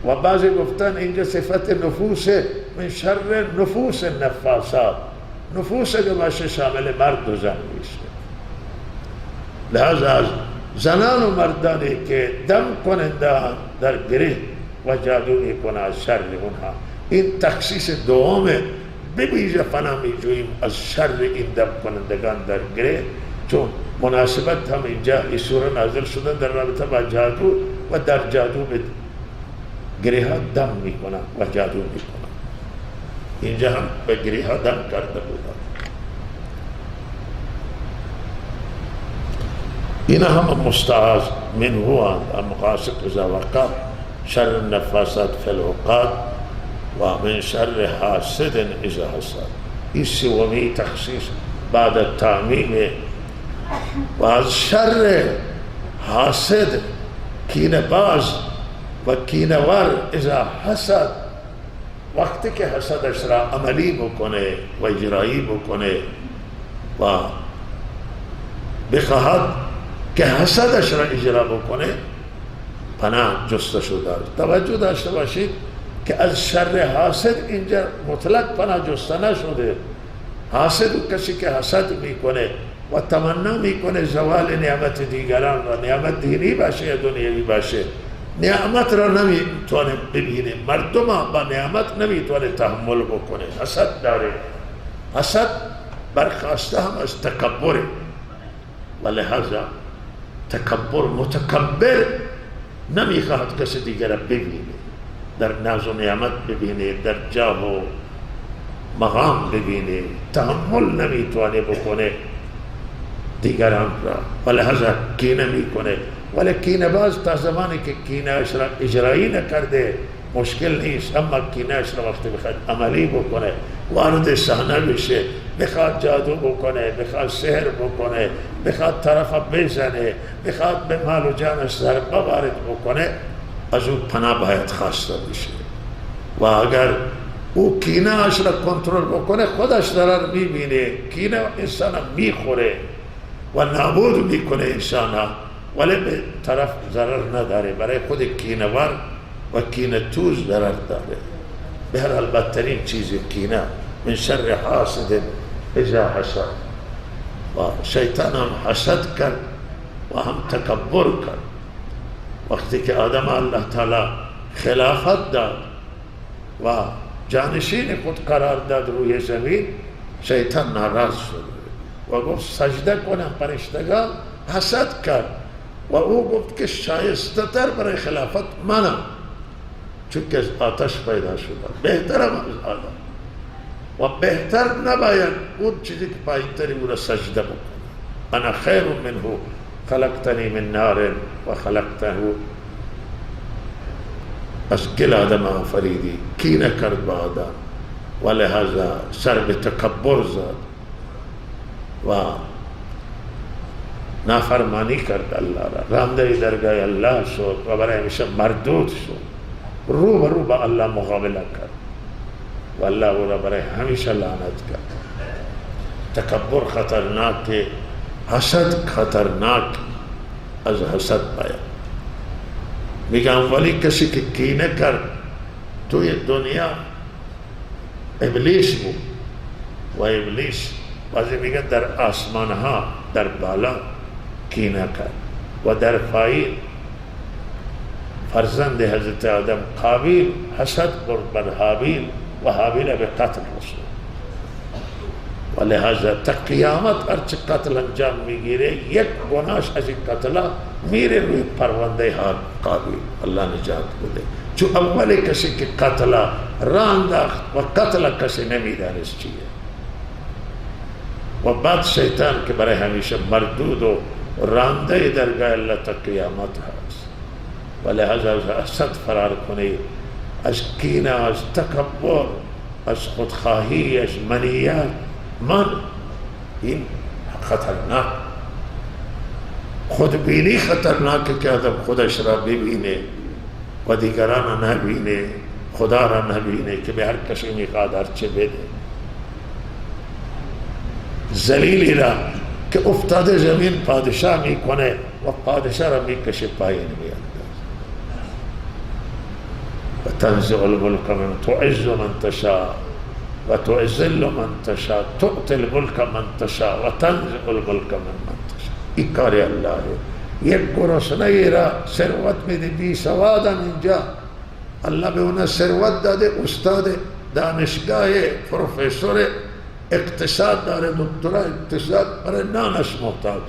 و بعضی گفتن اینجا صفت نفوسه. من شر نفوس نفاسات، نفوس که باشه شامل مرد و زن میشه. لحاظا از زنان و مردانی که دم کننده در گره و جادو میکنه از شر اونها، این تخصیص دومه. بویژه پناه میجوییم از شر این دم کنندگان در گره، چون مناسبت هم اینجا این سوره نازل شده در رابطه با جادو و در جادو به گره ها دم میکنن و جادو میکنن. اینجا هم به گره ها دم کرده بودن. اینا هم مستعاذ منه اند. مقاصد اذا وقع، شر النفاسات فی العقاد، و من شر حاسد اذا حسد. این سومی تخصیص بعد التعمیم. و از شر حاسد، کینه باز و کینه ور، اذا حسد، وقتی که حسدش را عملی بکنه و اجرایی بکنه و بخواهد که حسدش را اجرا بکنه، پناه جستشو داره. توجه داشته باشید که از شر حاسد اینجا مطلق پناه جسته نشده. حاسد و کسی که حسد میکنه و تمنا میکنه زوال نعمت دیگران و نعمت دینی باشه یا دنیوی باشه، نعمت را نمیتونه ببینه، مردم با نعمت نمیتونه تحمل بکنه، حسد داره. حسد برخواسته هم از تکبره و لحاظا تکبر، متکبر نمیخواهد کسی دیگر را ببینه، در ناز و نعمت ببینه، در جاه و مقام ببینه، تحمل نمیتونه بکنه دیگران را و لحاظا کینه میکنه. ولی کینه باز تا زمانی که کینه اش را اجرایی نکرده مشکل نیست، اما کینه اش را وقتی بخواد عملی بکنه، وارد صحنه بشه، بخواد جادو بکنه، بخواد سحر بکنه، بخواد طرف بزنه، بخواد به مال و جانش ضربه وارد بکنه، از او پناه باید خواسته بشه. و اگر او کینه اش را کنترل بکنه خودش ضرر میبینه. کینه انسان میخوره و نابود میکنه انسان ها، ولی به طرف ضرر نداره، برای خود کینه ور و کینه توز ضرر داره. به هر حال بدترین چیز کینه. من شر حاسد اذا حسد. و شیطان هم حسد کرد و هم تکبر کرد. وقتی که آدم الله تعالی خلافت داد و جانشین خود قرار داد روی زمین، شیطان ناراض شد و گفت سجده کنم. فرشتگان حسد کرد و او گفت که شایسته تر برای خلافت منم، چون که از آتش پیدا شده، بهترم از آدم و بهتر نباید اون چیزی که پایین تری او را سجده بکنه. انا خیر منه خلقتنی من نار و خلقته از گل آدم آفریدی، کینه کرد با آدم و لحاظا سر به تکبر زد و نافرمانی کرد الله را، رانده درگاه الله شد و برای همیشه مردود شد، رو به رو با الله مقابله کرد و الله او را برای همیشه لعنت کرد. تکبر خطرناک، حسد خطرناک، از حسد باید. میگم ولی کسی که کینه کرد توی دنیا ابلیس بود و ابلیس بعضی میگن در آسمان ها در بالا کینه کرد و در پایین فرزند حضرت آدم قابیل حسد کرد بر حابیل و حابیل به قتل رسید و لحاظا تا قیامت هرچه قتل انجام میگیره یک گناهش از این قتل میره روی پرونده قابیل. الله نجات بده، چون اولی کسی که قتل را انداخت و قتل کسی نمیدانست چیه و بعد شیطان که برای همیشه مردود و رانده درگاه الله تا قیامت هست و لحاظا از حسد فرار کنید، از کینه، از تکبر، از خودخواهی، از منیت. من این خطرناک، خودبینی خطرناکه که آدم خودش را ببینه و دیگران را نبینه، خدا را نبینه که به هر کسی میخواد هرچه بده. ذلیلی را که افتاده زمین پادشاه میکنه و پادشاه را میکشه پایین میاد و تنزع الملک من تعز من تشاء و تعزل من تشاء تؤتی الملک من تشاء و تنزع الملک من تشاء. این کار الله ہے. یک گرسنه را ثروت میده، بی سوادم اینجا الله به اون ثروت داده، استاد دانشگاه پروفسور اقتصاد داره، دکترا اقتصاد، برای نانش محتاج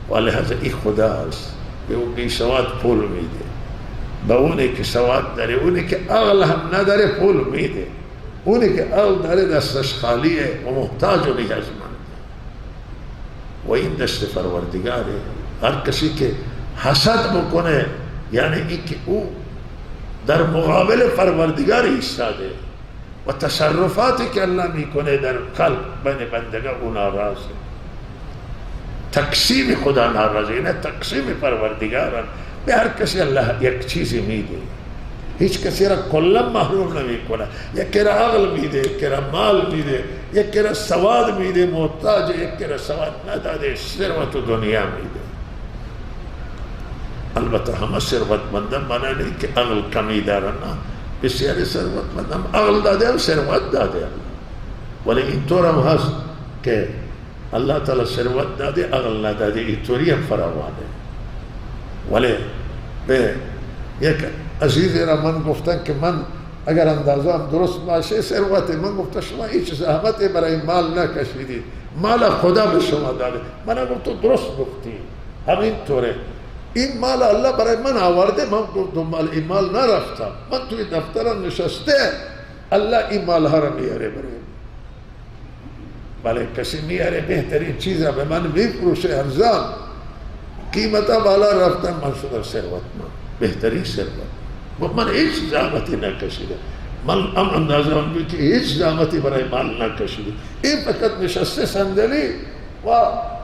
و لحاظا این خدا است به اون بی سواد پول میده، به اونی که سواد داره، اونی که عقل هم نداره پول میده، اونی که عقل داره دستش خالیه و محتاج و نیازمند و این دست پروردگاره. هر کسی که حسد بکنه یعنی این که او در مقابل پروردگار ایستاده و تصرفاتی که الله میکنه در قلب بین بندگان او ناراضه. تقسیم خدا ناراضه، نه تقسیم پروردگاران. به هر کسی الله یک چیزی میده، هیچ کسی را کلا محروم نمیکنه. یکی را عقل میده، یکی را مال میده، یکی را سواد میده محتاج، یکی را سواد نداده ثروت و دنیا میده. البته همه ثروتمندان معنی نیست که عقل کمی دارن، نه، بسیاری ثروتمندان عقل داده و ثروت داده، ولی اینطور هم هست که الله تعالی ثروت داده عقل نداده، اینطوری هم فراوانه. ولی به یک عزیزی را من گفتن که من اگر اندازه هم درست باشه ثروت، من گفتم شما هیچ زحمتی برای مال نکشیدید، مال خدا به شما داده. من گفتم تو درست گفتی، همین طوره. این مال الله برای من آورده، من دنبال این مال نرفتم، من توی دفترم نشسته، الله این مال ها را میاره برای من. بله کسی میاره بهترین چیز را به من میفروشه ارزان، قیمتا بالا رفتم، من شدم ثروتمند، بهترین ثروت. من هیچ زحمتی نکشیده، من اندازه من بود که هیچ زحمتی برای مال نکشیده. این فقط نشسته صندلی و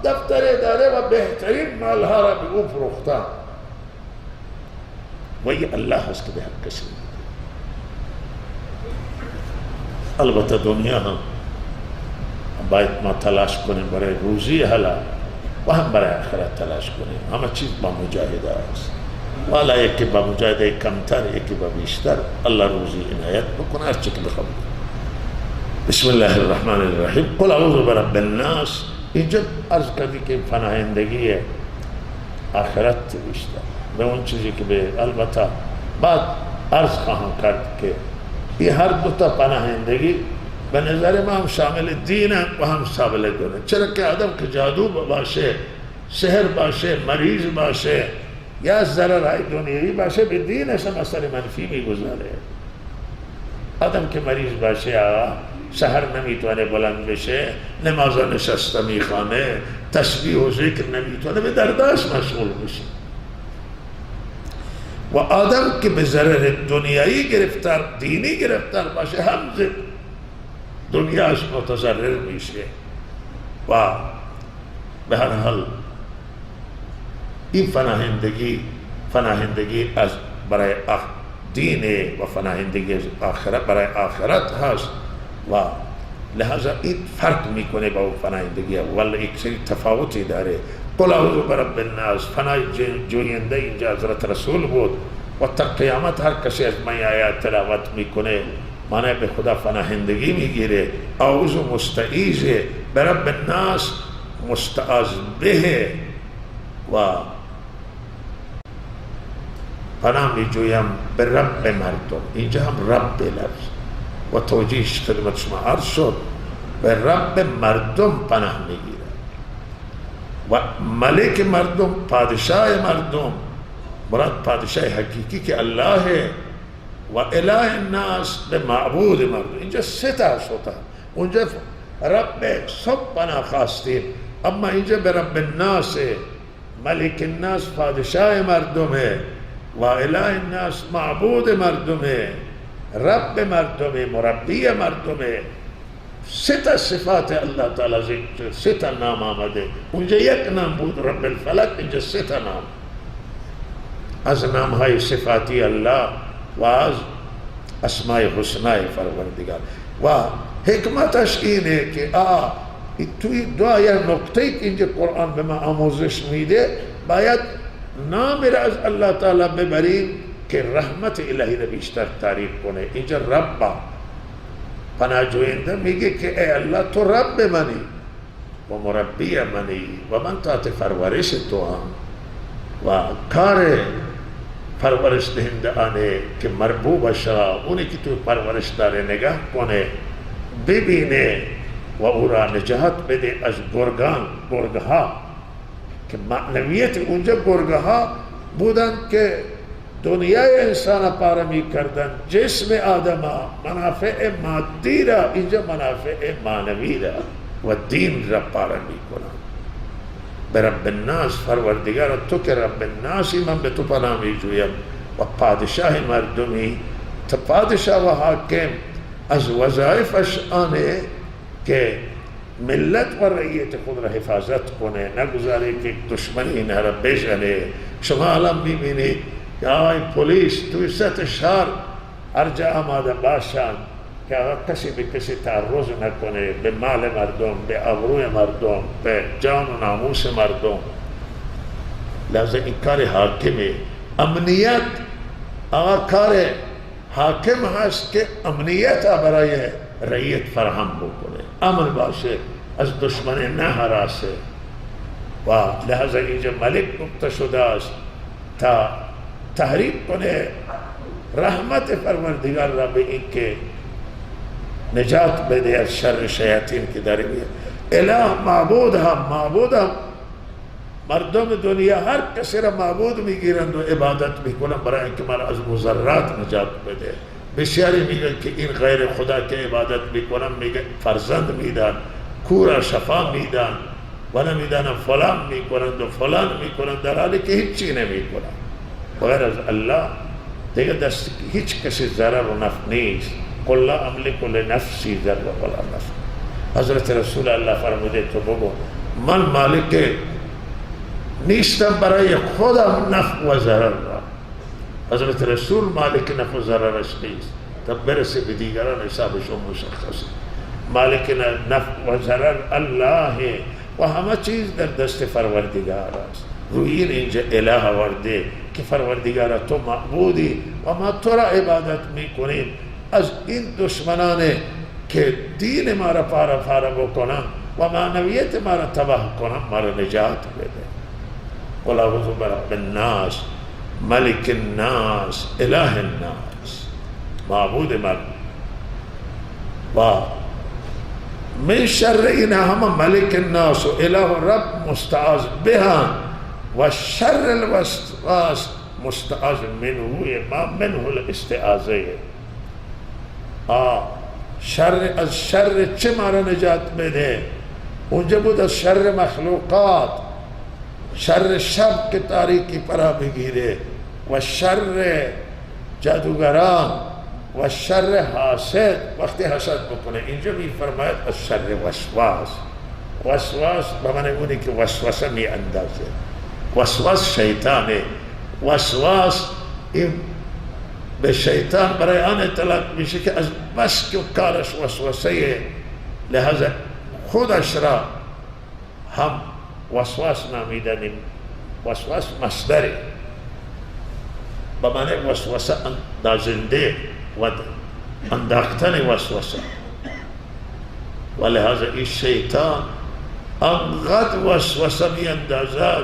دفتر داره و بهترین مال ها را به او فروختن و این الله هست که به هر کسی. البته دنیا هم باید ما تلاش کنیم برای روزی حلال و هم برای آخرت تلاش کنیم. همه چیز با مجاهده است، والا یکی با مجاهده کمتر، یکی با بیشتر. الله روزی عنایت بکنه هر چی که بخواد. بسم الله الرحمن الرحیم. قل اعوذ برب الناس. اینجا عرض کردی که پناهندگی آخرت بیشتر به اون چیزی که به البته بعد عرض خواهم کرد که این هر دو تا پناهندگی به نظر ما هم شامل دین و هم شامل دونه. چرا که آدم که جادو باشه، سحر باشه، مریض باشه یا ضرر دنیوی باشه به دینش هم اثر منفی میگذاره. آدم که مریض باشه سحر نمیتونه بلند بشه، نماز نشسته میخوانه، تسبیح و ذکر نمیتونه، به درداش مشغول بشه. و آدم که به ضرر دنیایی گرفتار، دینی گرفتار باشه هم دنیاش متضرر میشه. و به هر حال این پناهندگی از برای دین و پناهندگی آخرت برای آخرت هست و لحاظا این فرق میکنه با پناهندگی ولی یک سری تفاوتی داره. قل اعوذ برب الناس، پناه جوینده اینجا حضرت رسول بود و تا قیامت هر کسی از من آیات تلاوت میکنه معنی به خدا پناهندگی میگیره. اعوذ مستعیذ برب الناس، مستعاذ به و پناه میجویم به رب مردم. اینجا هم رب لفظ و توجیهش خدمت شما عرض شد، به رب مردم پناه میگیره و ملک مردم، پادشاه مردم، مراد پادشاه حقیقی که الله و اله الناس به معبود مردم. اینجا سه تا شده، اونجا رب سب پناه خواستیم، اما اینجا به رب الناس، ملک الناس پادشاه مردمه و اله الناس معبود مردمه، رب مردمه، مربی مردمه. سه تا صفات الله تعالی ذکر، سه تا نام آمده. اونجا یک نام بود رب الفلک، اینجا سه تا نام از نام های صفاتی الله و از اسماء حسنای پروردگار. و حکمتش اینه که توی دعا یا نکته که اینجا قرآن به ما آموزش میده، باید نام را از الله تعالی ببریم که رحمت الهی را بیشتر تعریف کنه. اینجا رب پناه جوینده میگه که ای الله تو رب منی و مربی منی و من تحت پرورش تو هم و کار پرورش دهنده آنه که مربوب شا، اونی که تو پرورش داره نگاه کنه، ببینه و او را نجات بده از گرگها که معنویت اونجا گرگها بودن که دنیای انسان پاره می کردن، جسم آدم منافع مادی را، اینجا منافع معنوی را و دین را پاره می کنن. به رب الناس پروردگار تو که رب الناسی، من به تو پناه می جویم و پادشاه مردمی. تو پادشاه و حاکم از وظایفش آنه که ملت و رعیت خود را حفاظت کنه، نگذاره که دشمن اینها را بزنه. شما الان میبینید که پلیس توی سطح شهر هر جا آماده باشن که کسی به کسی تعرض نکنه به مال مردم، به ابروی مردم، به جان و ناموس مردم. لازم این کار حاکمه. امنیت کار حاکم هست که امنیت برای رعیت فراهم بکنه، امن باشه، از دشمن نه هراسه. و لحظه اینجا ملک گفته شده است تا تحریک کنه رحمت پروردگار را به این که نجات بده از شر شیاطین که داره میاد. اله معبود هم مردم دنیا هر کسی را معبود میگیرند و عبادت میکنند برای اینکه من از مضرات نجات بده. بسیاری میگن که این غیر خدا که عبادت میکنن میگن فرزند میدن، کورا شفا میدن و نمیدانن فلان میکنند و فلان میکنند، در حالی که هیچی نمیکنند بغیر از الله. دیگه دست هیچ کسی ضرر و نفع نیست. قل لا املک لنفسی ضرر ولا نفع. حضرت رسول الله فرموده تو بگو من مالک نیستم برای خودم نفع و ضرر را. حضرت رسول مالک نفع و ضررش نیست، تا برسه به دیگران حسابش مشخصه. مالک نفع و ضرر الله و همه چیز در دست پروردگار است. روی اینجا اله آورده که پروردگار تو معبودی و ما تو را عبادت میکنیم. از این دشمنان که دین ما را پاره پاره بکنم و معنویت ما را تباه کنم، ما را نجات بده. قل اعوذ برب الناس ملک الناس اله الناس، معبود من و من شر این همه ملک الناس و اله رب مستعاذ بها و شر الوسواس مستعاذ منه، ما منه الاستعاذه. شر از شر چه ما را نجات بده؟ اونجا بود از شر مخلوقات، شر شب که تاریکی پرا بگیره و شر جادوگران و شر حاسد وقتی حسد بکنه. اینجا می فرماید از شر وسواس. وسواس به معنی اونی که وسوسه می اندازه. وسواس شیطانه. وسواس این به شیطان برای آن اطلاق میشه که از بس که کارش وسوسه، لحاظا خودش را هم وسواس نامیدنیم. وسواس مصدره به معنی وسوسه اندازنده و انداختن وسوسه، و لحاظا این شیطان انقدر وسوسه می اندازد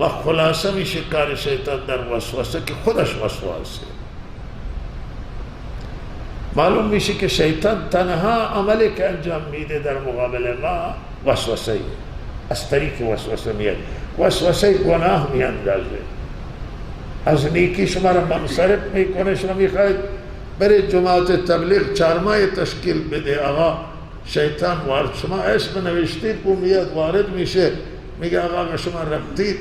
و خلاصه میشه کار شیطان در وسوسه که خودش وسواسه. معلوم میشه که شیطان تنها عملی که انجام میده در مقابل ما وسوسه، از طریق وسوسه میاد، وسوسه گناه میاندازه، از نیکی شما را منصرف میکنه. شما میخواید برای جماعت تبلیغ چارمای تشکیل بده، آقا شیطان وارد، شما اسم نوشتید او میاد وارد میشه، میگه آقا شما رفتید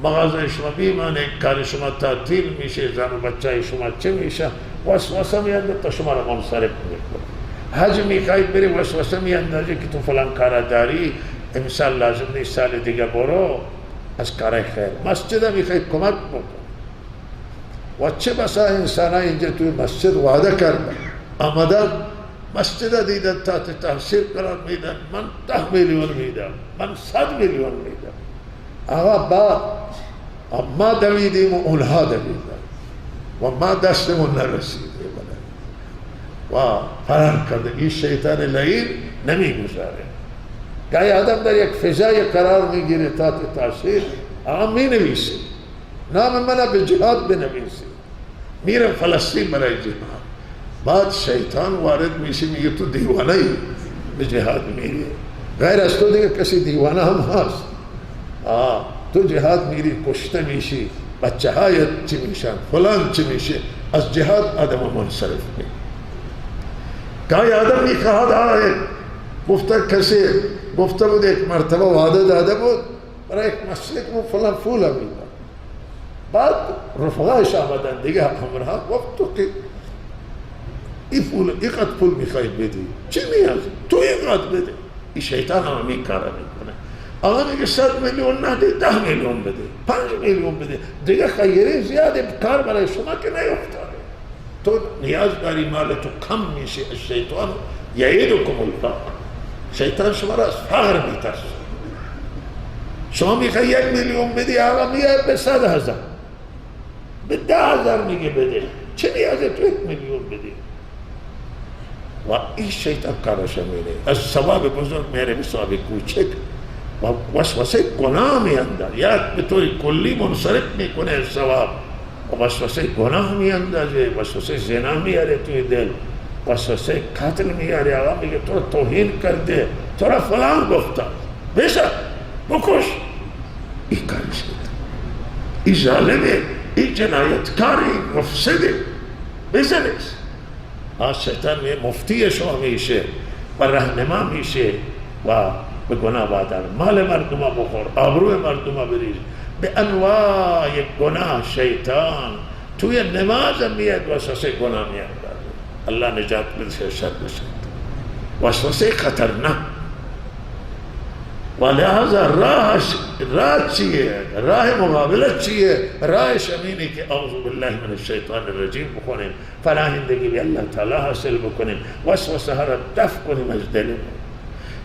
مغازه شما بیمانه، کار شما تعطیل میشه، زن و بچه شما چه میشه، وسوسه میاد تا شما را منصرف میکنه. حج میخواید بری، وسوسه میاندازه که تو فلان کار داری، امسال لازم نیست سال دیگه برو از کار خیر. مسجد میخواید کمک بکن و چه بسا انسان ها اینجا توی مسجد وعده کردن، آمدن مسجد دیدن تحت تحصیل قرار میدن، من 10 میلیون میدم، من 100 میلیون میدم. آقا بعد ما دویدیم و اونها دویدن و ما دستمون نرسیده و فرار کرده. این شیطان لعین نمیگذاره. گاهی آدم در یک فضای قرار میگیره تحت تاثیر، آقا می نویسه نام منو به جهاد بنویسه، میرم فلسطین برای جهاد. بعد شیطان وارد میشه، میگه تو دیوانه ای به جهاد میری، غیر از تو دیگه کسی دیوانه هم هست. تو جهاد میری کشته میشی، بچه هایت چی میشن، فلان چی میشه، از جهاد آدم منصرف می. گاهی آدم میخواهد گفته کسی گفته بود یک مرتبه وعده داده بود برای یک مسجد که فلان پول میدن، بعد رفقایش آمدن دیگه همراه، گفت تو که این پول اینقدر پول میخوای بدی، چی نیازی تو اینقدر بده. این شیطان هم این کار میکنه. آقا میگه 100 میلیون نده، 10 میلیون بده، 5 میلیون بده، دیگه خیره زیاده کار برای شما که نیفتاره. تو نیاز داری مال تو کم میشه. الشیطان یعیدکم الفقر، شیطان شما را از فقر میترسه. شما میخوای 1 میلیون بدی، آقا میگه به 100,000 به 10,000 میگه بده، چه نیازه تو 1 میلیون بدی؟ و این شیطان کارش میره، از ثواب بزرگ میره به ثواب کوچک و وسوسه گناه میاندازه، یا به طور کلی منصرف میکنه از ثواب و وسوسه گناه میاندازه، وسوسه زنا میاره توی دل، وسوسه قتل میاره. آقا میگه تو توهین کرده، تو را فلان گفته، بزن بکش. این کاری شد، این ظالمه، این جنایتکاری، مفسده، بزنش. شیطان مفتی شما میشه و رهنما میشه و به گناه وادار، مال مردم بخور، آبروی مردم بریز، به انواع گناه. شیطان توی نماز میاد وسوسه گناه میاد. الله نجات بده شر شیطان، وسوسه خطرناک. و لحاظا راه چیه؟ راه مقابلت چیه؟ راه شمینی که اعوذ بالله من الشیطان الرجیم بخونیم، پناهندگی به الله تعالی حاصل بکنیم، وسوسه ها را دفع کنیم از دلمون.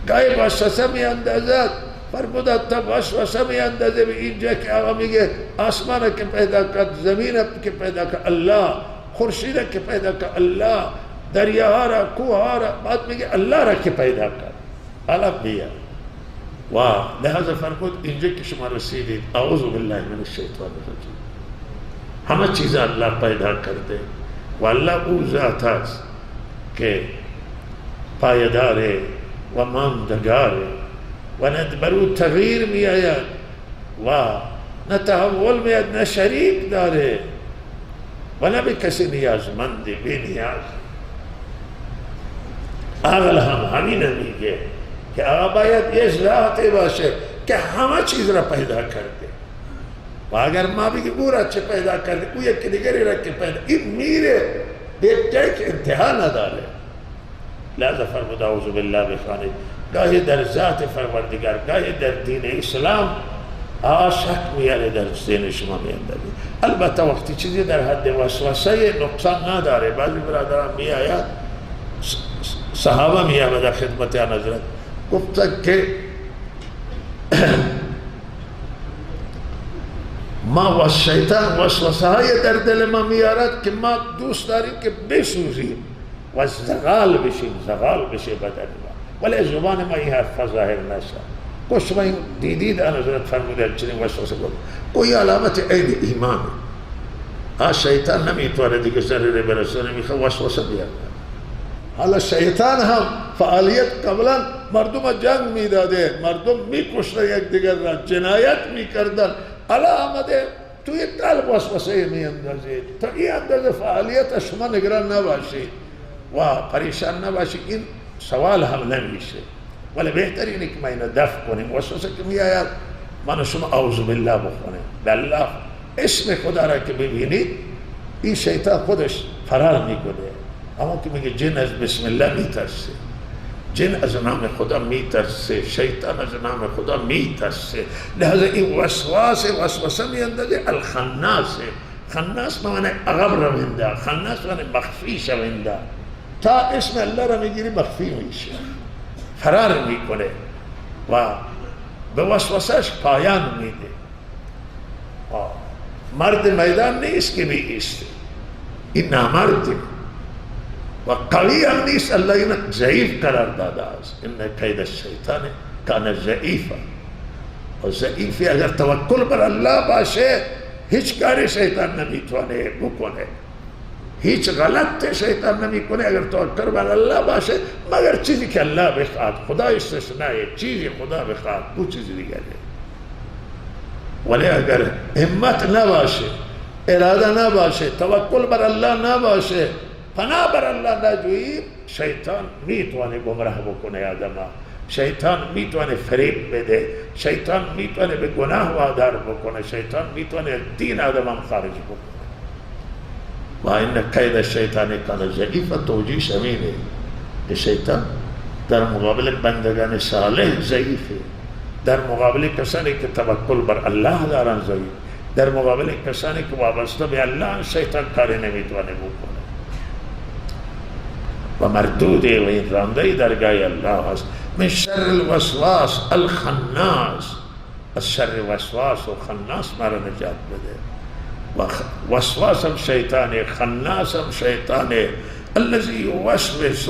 گاهی وسوسه می اندازد، فرمودد تا وسوسه می اندازه به اینجا که آقا میگه آسمان که پیدا کرد، زمین که پیدا کرد الله، خورشید که پیدا کرد الله، دریاها را، کوها را، بعد میگه الله را که پیدا کرد. حالا بیا و لحاظ فرمود اینجا که شما رسیدید اعوذ بالله من الشیطان الرجیم، همه چیز الله پیدا کرده و الله او ذات است که پایداره و ماندگاره و نه برو تغییر می آید و نه تحول می آید، نه شریک داره و نه به کسی نیازمندی، بی نیاز. عقل هم همین میگه که آقا باید یه ذاتی باشه که همه چیز را پیدا کرده و اگر ما بگیم او را چه پیدا کرده، او یکی دیگری را که پیدا، این میره به جایی که انتها نداره. لذا فرمود اعوذ بالله بخوانید، گاهی در ذات پروردگار، گاهی در دین اسلام شک میاره در ذهن شما میاندازه. البته وقتی چیزی در حد وسوسه نقصان نداره. بعضی برادران میآید، صحابه میآمد در خدمت آن حضرت گفتن که ما و شیطان وسوسه های در دل ما میارد که ما دوست داریم که بسوزیم و زغال بشیم، زغال بشه بدن ما، ولی زبان ما این حرف ظاهر نشه. کو شما دیدید آن حضرت فرمودن چنین وسوسه بود، کوئی علامت عین ایمان. شیطان نمیتونه دیگه سری برسونه، میخواد وسوسه بیاره. حالا شیطان هم فعالیت قبلا مردم جنگ میداده، مردم میکشته یک دیگر را، جنایت میکردن، حالا آمده توی قلب وسوسه میاندازه. تا این اندازه فعالیت شما نگران نباشید و پریشان نباشید، این سوال هم نمیشه. ولی بهترینه که ما اینو دفع کنیم. وسوسه که میآید من شما اعوذ بالله بخونیم، بالله اسم خدا را که ببینید این شیطان خودش فرار میکنه. اما که میگه جن از بسم الله میترسه، جن از نام خدا میترسه، شیطان از نام خدا میترسه. لحظه این وسوسه میاندازه. الخناس، خناس معنی عقب رونده، خناس معنی مخفی شونده. تا اسم الله را میگیری مخفی میشه، فرار میکنه و به وسوسهش پایان میده. مرد میدان نیست که بیسته، این نامرده و قوی هم نیست. الله اینه ضعیف قرار داده است. این کید الشیطان کان ضعیفا، و ضعیفی اگر توکل بر الله باشه هیچ کاری شیطان نمیتونه بکنه، هیچ غلط شیطان نمیکنه اگر توکل بر الله باشه، مگر چیزی که الله بخواد. خدا استثنائه، چیزی خدا بخواد او چیزی دیگره. ولی اگر همت نباشه، اراده نباشه، توکل بر الله نباشه، پناه بر الله نجویی، شیطان میتونه گمراه بکنه آدم، شیطان میتونه فریب بده، شیطان میتونه به گناه وادار بکنه، شیطان میتونه دین آدم خارج بکنه. و این کید شیطان کان ضعیفا، توجیه شمینه که شیطان در مقابل بندگان صالح ضعیفه، در مقابل کسانی که توکل بر الله دارن ضعیف، در مقابل کسانی که وابسته به الله شیطان کاری نمیتونه بکنه و مردوده و این رانده درگاه الله است. من شر الوسواس الخناس، از شر وسواس و خناس مرا نجات بده. و وسواس هم شیطانه، خناس هم شیطانه. الذي يوسوس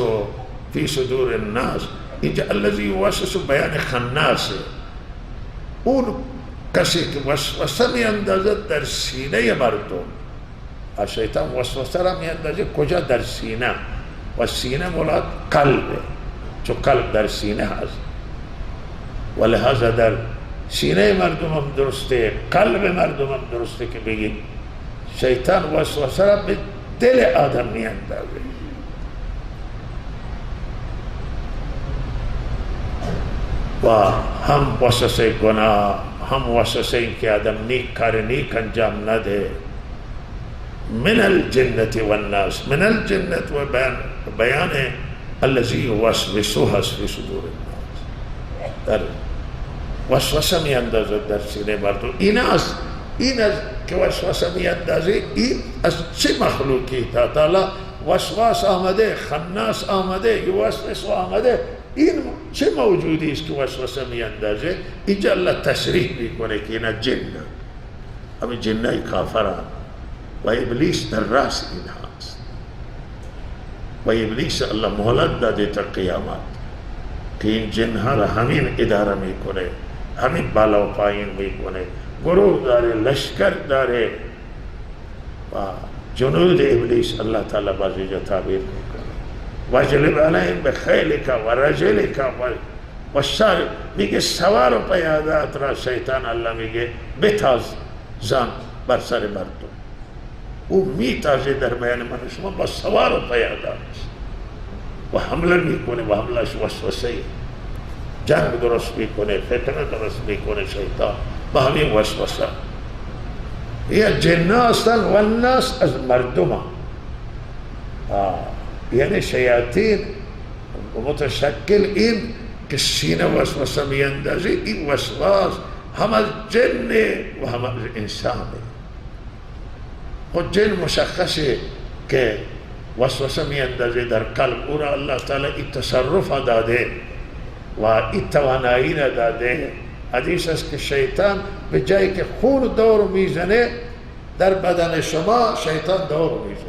في صدور الناس، اینجا الذي يوسوس بیان خناسه، اون کسی که وسوسه می اندازد در سینه مردم. شیطان وسوسه را می اندازه کجا؟ در سینه. و سینه مراد قلبه، چون قلب در سینه هست و لحاظا در سینه مردم هم درسته، قلب مردم هم درسته که بگیم شیطان وسوسه را به دل آدم می اندازه. و هم وسوسه گناه، هم وسوسه این که آدم نیک کار نیک انجام نده. من الجنة والناس، من الجنة و بیان الذي يوسوسها في صدور الناس، در وسوسه می اندازد در سینه مردم. این از که وسوسه می اندازه، این از چه مخلوقی؟ تعالی وسواس آمده، خناس آمده، یوسوس آمده، این چه موجودی است که وسوسه می اندازه؟ اینجا الله تشریح میکنه که این جن، همین جنای کافران و ابلیس در راس این هست. و ابلیس الله مهلت داده تا قیامت که این جنها را همین اداره میکنه، همین بالا و پایین میکنه، گروه داره، لشکر داره و جنود ابلیس الله تعالی بعضی جا تعبیر میکنه وجلب علیهم بخیلک و رجلک و سر، میگه سوار و پیادات را شیطان الله میگه بتاز زن بر سر مردم، او میتازه در میان من شما با سوار و پیادات و حمله میکنه و حملهش وسوسه جنگ درست میکنه، فتنه درست میکنه شیطان با همین وسوسه. یا جنه هستن و الناس از مردم یعنی شیاطین متشکل این که سینه وسوسه میاندازه، این وسواس هم از جن و هم از انسانه. خود جن مشخصه که وسوسه میاندازه در قلب، او را الله تعالی این تصرف داده و این توانایی داده. حدیث است که شیطان به جایی که خون دور میزنه در بدن شما شیطان دور میزنه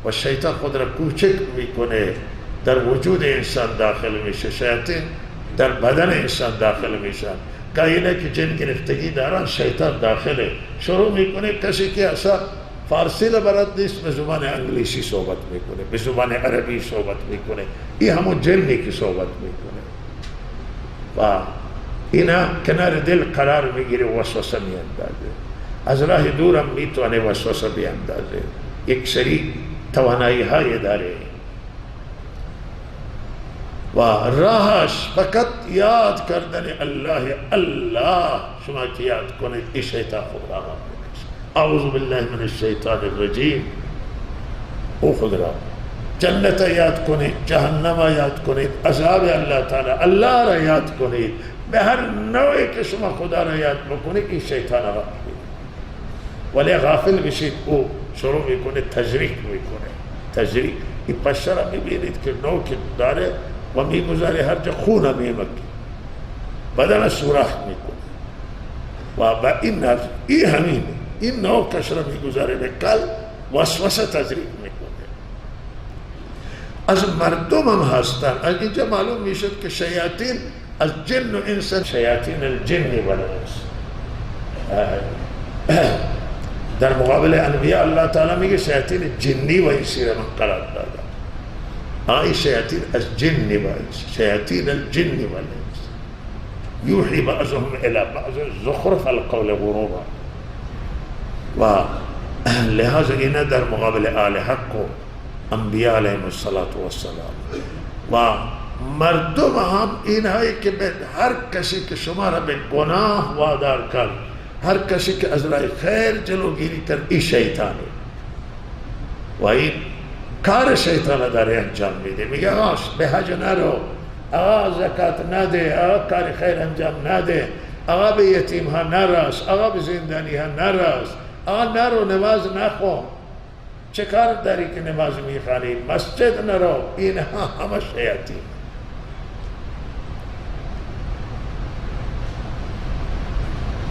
و شیطان خود را کوچک میکنه، در وجود انسان داخل میشه، شیاطین در بدن انسان داخل میشن. گاهی که جن گرفتگی دارن شیطان داخله شروع میکنه، کسی که اصلا فارسی لبرد نیست به زبان انگلیسی صحبت میکنه، به زبان عربی صحبت میکنه، این همون جنی که صحبت میکنه و اینا کنار دل قرار میگیره، وسوسه میاندازه، از راه دورم میتونه وسوسه بیاندازه. یک سری توانایی های داره و راهش فقط یاد کردن الله. الله شما که یاد کنید این شیطان خود را اعوذ بالله من الشیطان الرجیم، او خود را جنت یاد کنید، جهنم یاد کنید، عذاب الله تعالی، الله را یاد کنید. به هر نوعی که شما خدا را یاد بکنید این شیطان را ولی غافل بشید، او شروع میکنه تجریک میکنه. تجریک این پشه را میبینید که نوک داره و میگذاره هر جا خون میمکه، بدن سوراخ میکنه و با این نظر این همینه، این نوکش را میگذاره به قلب، وسوسه تجریک میکنه. از مردم هم هستن. از اینجا معلوم میشد که شیاطین از جن و انسان، شیاطین الجن و الانس. در مقابل انبیاء الله تعالی میگه شیاطین جنی و انسی را من قرار دادم. این شیاطین از جن و انس، شیاطین الجن و الانس یوحی بعضهم الى بعض زخرف القول غرورا و لحاظ اینا در مقابل آل حق و انبیاء علیهم الصلاة والسلام و مردم هم اینهایی که به هر کسی که شما را به گناه وادار کرد، هر کسی که از راه خیر جلوگیری کرد، این شیطانه و این کار شیطان داره انجام میده. میگه آقا به حج نرو، آقا زکات نده، آقا کار خیر انجام نده، آقا به یتیم ها نرس، آقا به زندانی ها نرس، آقا نرو نماز نخون. چه کار داری که نماز میخوانی؟ مسجد نرو. اینها همه شیاطین.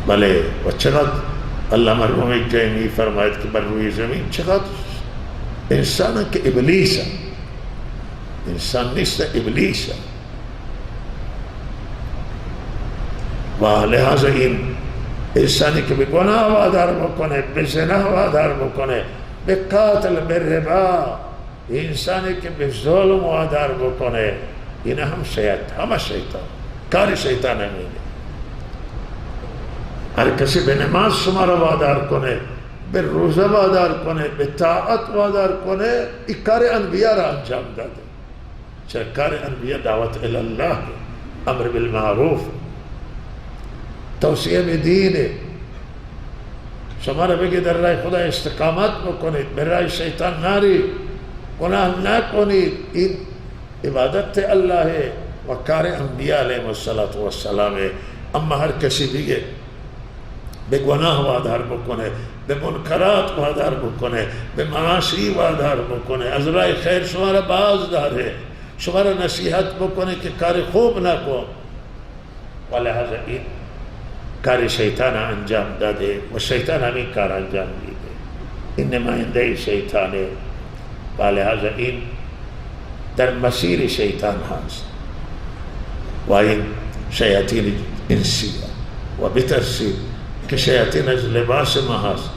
بله و چقدر الله مرحوم یک جای می فرماید که بر روی زمین چقدر انسان که ابلیس انسان نیست، ابلیس و لحاظ این انسانی که به گناه وادار بکنه، به زنا وادار بکنه، به قاتل، به ربا، انسانی که به ظلم وادار بکنه، این هم شیطان، همه شیطان، کار شیطان همینه. هر کسی به نماز شما را وادار کنه، به روزه وادار کنه، به طاعت وادار کنه، این کار انبیاء را انجام داده. چرا کار انبیاء دعوت الله، امر بالمعروف، توصیه به دینه. شما را بگه در راه خدا استقامت بکنید، به راه شیطان نرید، گناه نکنید. این عبادت الله و کار انبیاء علیهم السلام. اما هر کسی دیگه به گناه وادار بکنه، به منکرات وادار بکنه، به معاصی وادار بکنه، از راه خیر شما را باز داره، شما را نصیحت بکنه که کار خوب نکن، و لحاظ این کار شیطان انجام داده و شیطان همین کار انجام میده. این نماینده شیطانه و لحاظ این در مسیر شیطان هست و این شیاطین انسی و بترسید که شیاطین از لباس ما هست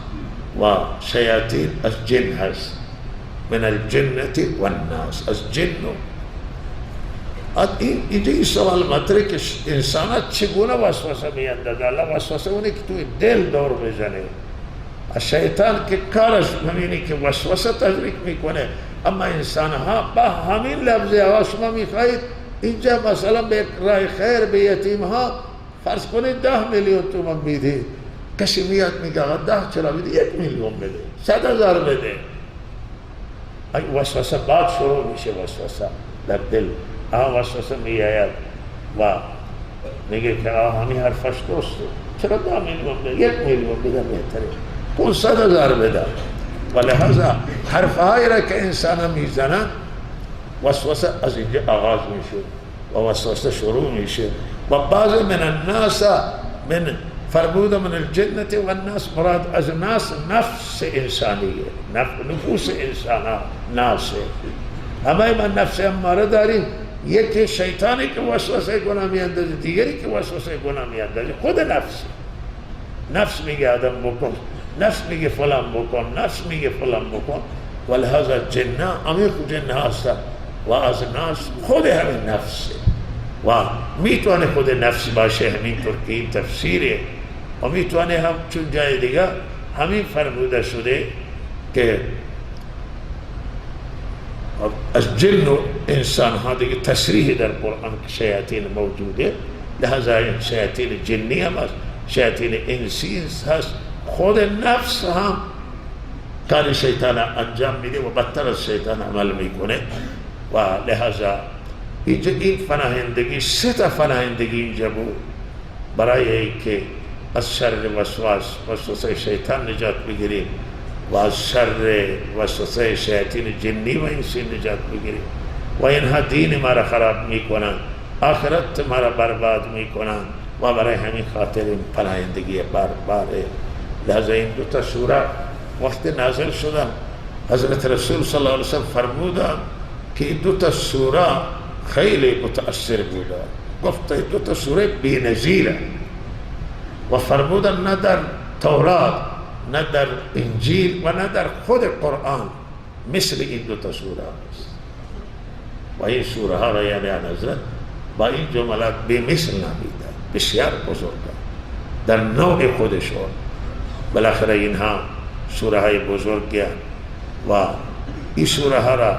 و شیاطین از جن هست، من الجنة والناس، از جن. اینجا این سوال مطرحه که انسانات چگونه وسوسه میاندازه. الله وسوسه اونه که توی دل دور بزنه. از شیطان که کارش همینه که وسوسه تحریک میکنه. اما انسان ها با همین لفظ ها شما میخواهید اینجا مثلا به راه خیر به یتیم ها فرض کنید 10 میلیون تومان میدید، کسی میاد میگه 10 چرا میدی؟ 1 میلیون بده، 100,000 بده. وسوسه بعد شروع میشه، وسوسه در دل وسوسه میآید و میگه که همین حرفش درسته، چرا 10 میلیون بده؟ 1 میلیون بده بهتره، 500,000 بده. و لحاظا حرفهایی را که انسان ها میزنن وسوسه از اینجا آغاز میشه و وسوسه شروع میشه. و بعض من الناس من فرمود من الجنة و الناس، مراد از ناس نفس انسانیه، نفوس انسان ها ناسه. همه ما نفس اماره داریم، یکی شیطانی که وسوسه گناه میاندازه، دیگری که وسوسه گناه میاندازه خود نفس. نفس میگه آدم بکن، نفس میگه فلان بکن، نفس میگه فلان بکن. و لحاظا جنه عمیق جنه هستن و از ناس خود همین نفسه و میتونه خود نفس باشه. همینطور که این تفسیره و میتونه هم چون جای دیگه همین فرموده شده که از جن و انسان ها دیگه تصریح در قرآن که شیاطین موجوده. لحاظا این شیاطین جنی هم هست، شیاطین انسی هست، خود نفس هم کار شیطان انجام میده و بدتر از شیطان عمل میکنه. و لحاظا اینجا این فناهندگی 3 تا فناهندگی اینجا بود برای که از شر وسوسه شیطان نجات بگیریم و از شر وسوسه شیاطین جنی و انسی نجات بگیریم. و اینها دین ما را خراب میکنن، آخرت ما را برباد میکنن و برای همین خاطر این پناهندگی باره. لذا این 2 تا سوره وقت نازل شدن حضرت رسول صلی الله علیه وسلم فرمودن که این 2 تا سوره خیلی متأثر بودن. گفت 2 تا سوره بی‌نظیره و فرمودن نه در تورات نه در انجیل و نه در خود قرآن مثل این 2 تا سوره است. و این سوره ها را یعنی حضرت با این جملات بی‌مثل نامیدن، بسیار بزرگه در نوع خودشون. بالاخره اینها سوره های بزرگی و این سوره ها را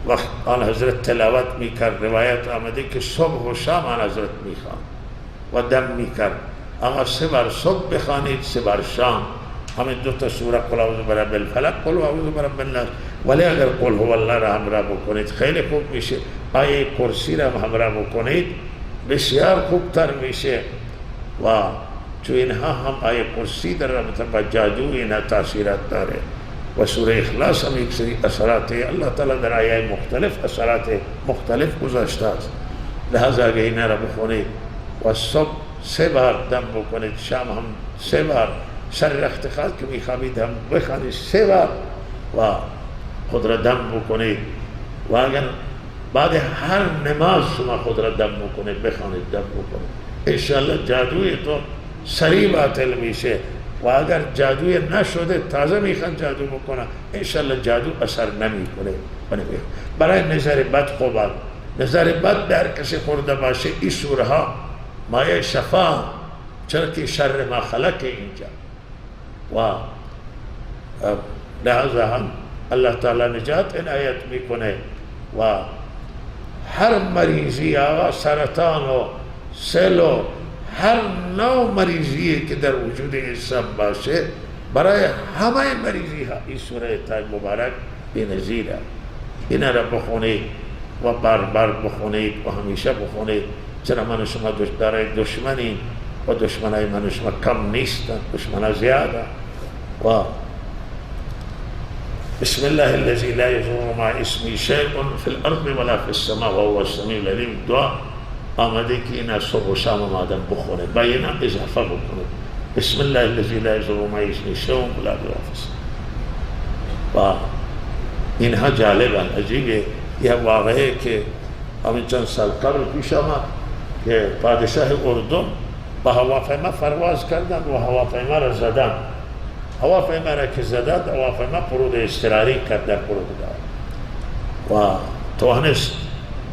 وقت آن حضرت تلاوت میکرد روایت آمده که صبح و شام آن حضرت میخوان و دم میکرد. اما 3 بار صبح بخوانید، 3 بار شام، همین 2 تا سوره قل اعوذ برب الفلق، قل اعوذ برب الناس. ولی اگر قل هو الله را همراه بکنید خیلی خوب میشه. آیه کرسی را همراه بکنید بسیار خوبتر میشه. و چون اینها هم آیه کرسی در رابطه با جادو اینها تاثیرات داره و سوره اخلاص هم یک سری اثرات الله تعالی در آیه مختلف اثرات مختلف گذاشته است. لحاظا اگر اینها را بخونید و صبح 3 بار دم بکنید، شام هم 3 بار، سر اختخاذ که میخوابید هم بخوانید 3 بار و خود را دم بکنید. و اگر بعد هر نماز شما خود را دم بکنید بخوانید دم بکنید، انشاءالله جادوی تو سریع باطل میشه. و اگر جادوی نشده تازه میخوان جادو بکنن انشاءالله جادو اثر نمیکنه. برای نظر بد خوبان، نظر بد در کسی خورده باشه این سوره ها مایه شفا، چرا که شر ما خلق اینجا. و لحاظا هم الله تعالی نجات عنایت میکنه و هر مریضی آقا سرطان و سل و هر نوع مریضی که در وجود انسان باشه برای همه مریضی ها این سوره تاج مبارک بی‌نظیره. اینا را بخونید و بار بار بخونید و همیشه بخونید، چرا من و شما دارای دشمنیم و دشمنای من و شما کم نیستن، دشمنا زیاده. و بسم الله الذي لا يضر مع اسمه شيء في الارض ولا في السماء وهو السميع العليم. دعا آمده که اینا صبح و شام آدم بخونه، با اینا اضافه بکنه. بسم الله الذي لا يضر مع اسمه شيء ولا في السماء. و اینها جالبن، عجیبه. یه واقعه که همین چند سال قبل پیش آمد که پادشاه اردن با هواپیما پرواز کردن و هواپیما را زدن. هواپیما را که زدند، هواپیما فرود اضطراری کرد در فرودگاه و توانست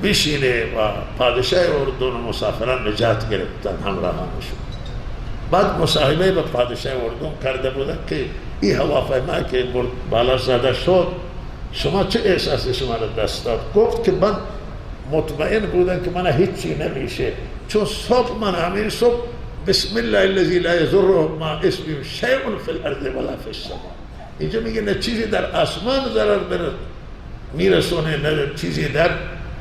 بشینه و پادشاه اردن و مسافران نجات گرفتن همراهانشون. بعد مصاحبه به پادشاه اردن کرده بودن که این هواپیما که بالا زده شد شما چه احساسی شما را دست داد؟ گفت که من مطمئن بودم که من هیچی نمیشه، چون صبح من همین صبح بسم الله الذی لا یضر مع اسمه شیء فی الارض ولا فی السماء. اینجا میگه نه چیزی در آسمان ضرر میرسونه، نه چیزی در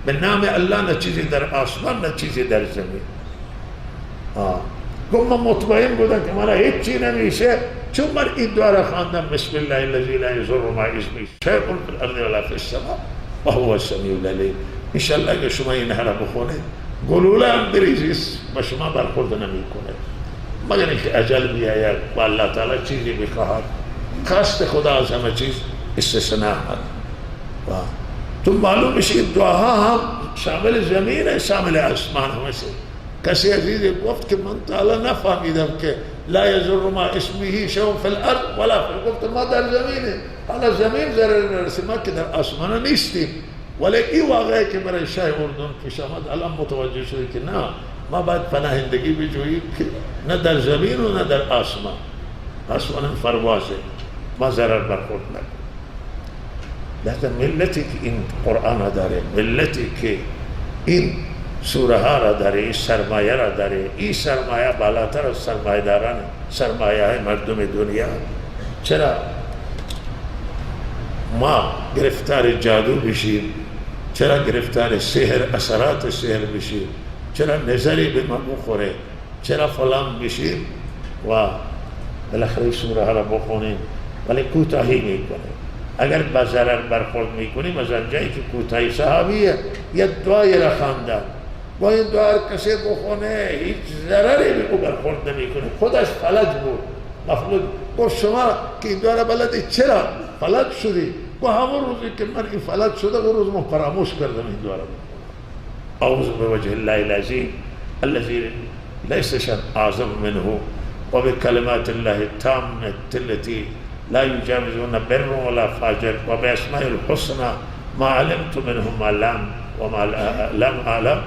به نام الله، نه چیزی در آسمان، نه چیزی در زمین. گفت من مطمئن بودم که من هیچی نمیشه، چون من این دعا را خواندم بسم الله الذی لا یضر مع اسمه شیء فی الارض ولا فی السماء و هو السمیع العلیم. انشاءالله اگه شما این را بخونید گلوله هم بریزید و شما برخورد نمیکنه، مگر اینکه اجل بیاید و الله تعالی چیزی بخواهد. خواست خدا از همه چیز استثناء هست. تو معلوم میشه این دعاها هم شامل زمین، شامل آسمان هست. کسی عزیزی گفت که من تعالی نفهمیدم که لا یضر مع اسمه شیء فی الارض ولا فی، گفت ما در زمینه، حالا زمین ضرر نرسه، ما که در آسمان نیستیم. ولی این واقعه که برای شاه اردن پیش آمد الان متوجه شده که نه، ما باید پناهندگی بجوییم که نه در زمین و نه در آسمان. آسمان پروازه، ما ضرر برخورد نکنیم. لذا ملتی که این قرآن را داره، ملتی که این سوره ها را داره، این سرمایه را داره، این سرمایه بالاتر از سرمایه داران، سرمایه های مردم دنیا. چرا ما گرفتار جادو بشیم؟ چرا گرفتار سحر، اثرات سحر بشیم؟ چرا نظری به ما بخوره؟ چرا فلان بشیم و بالاخره سوره ها را بخونیم ولی کوتاهی میکنیم؟ اگر با ضرر برخورد میکنیم، از آنجایی که کوتاهی صحابیه یک دعای را خواندن، با این دعا کسی بخونه هیچ ضرری به او برخورد نمیکنه، خودش فلج بود. مفلوج گفت شما که این دعا را بلدی چرا فلج شدی؟ و همون روزی که من این فلج شده اون روز من فراموش کردم این دعا را بخونم. اعوذ بوجه الله العظیم الذی لیس شیء اعظم منه و بکلمات الله التامة التي لا يجاوزون بر ولا فاجر و باسماء الحسنى ما علمت منه ما لم و ما لم اعلم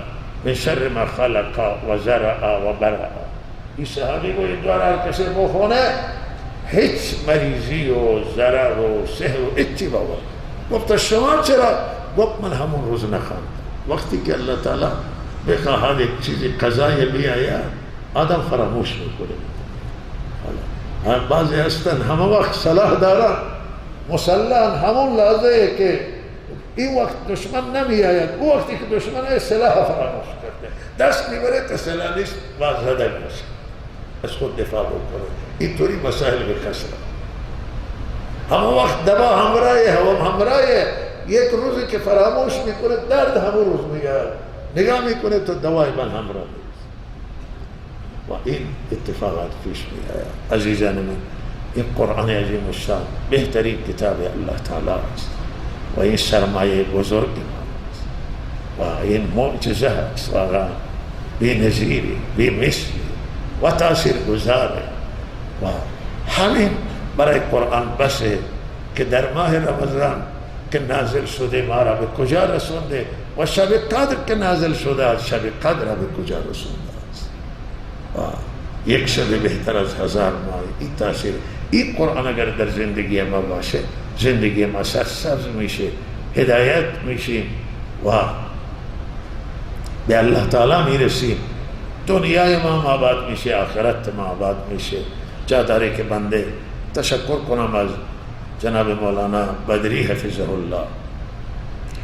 من شر ما خلق و زرع و برع. این صحابی کو این دعا را کسی بخونه هیچ مریضی و ضرر و سحر و هیچی بابا. گفت شما چرا؟ گفت من همون روز نخواندم. وقتی که الله تعالی بخواهد یک چیزی قضای بیاید آدم فراموش میکنه. بعضی هستن همه وقت صلاح دارن، مسلحن، همون لحظه که این وقت دشمن نمی آید، او وقتی که دشمن سلاح فراموش کرده دست میبره که سلاح نیست و زده میشه، از خود دفاع بکنه. اینطوری مسائل به کسره. همه وقت دوا همراهه، هوا همراهه. یک روزی که فراموش میکنه درد همون روز میاد، نگاه میکنه تو دوای من همراه نیست و این اتفاقات پیش میآید. عزیزان من، این قرآن عظیم الشان بهترین کتاب الله تعالی است و این سرمایه بزرگ است و این معجزه است واقعا بی نظیری، بی مثلی و تاثیر گذاره. و همین برای قرآن بسه که در ماه رمضان که نازل شده ما را به کجا رسونده و شب قدر که نازل شده از شب قدر را به کجا رسونده است. و یک شب بهتر از 1000 ماه. این تاثیر این قرآن اگر در زندگی ما باشه، زندگی ما سرسبز میشه، هدایت میشیم و به الله تعالی میرسیم. دنیای ما آباد میشه، آخرت ما آباد میشه. جا داره که بنده تشکر کنم از جناب مولانا بدری حفظه الله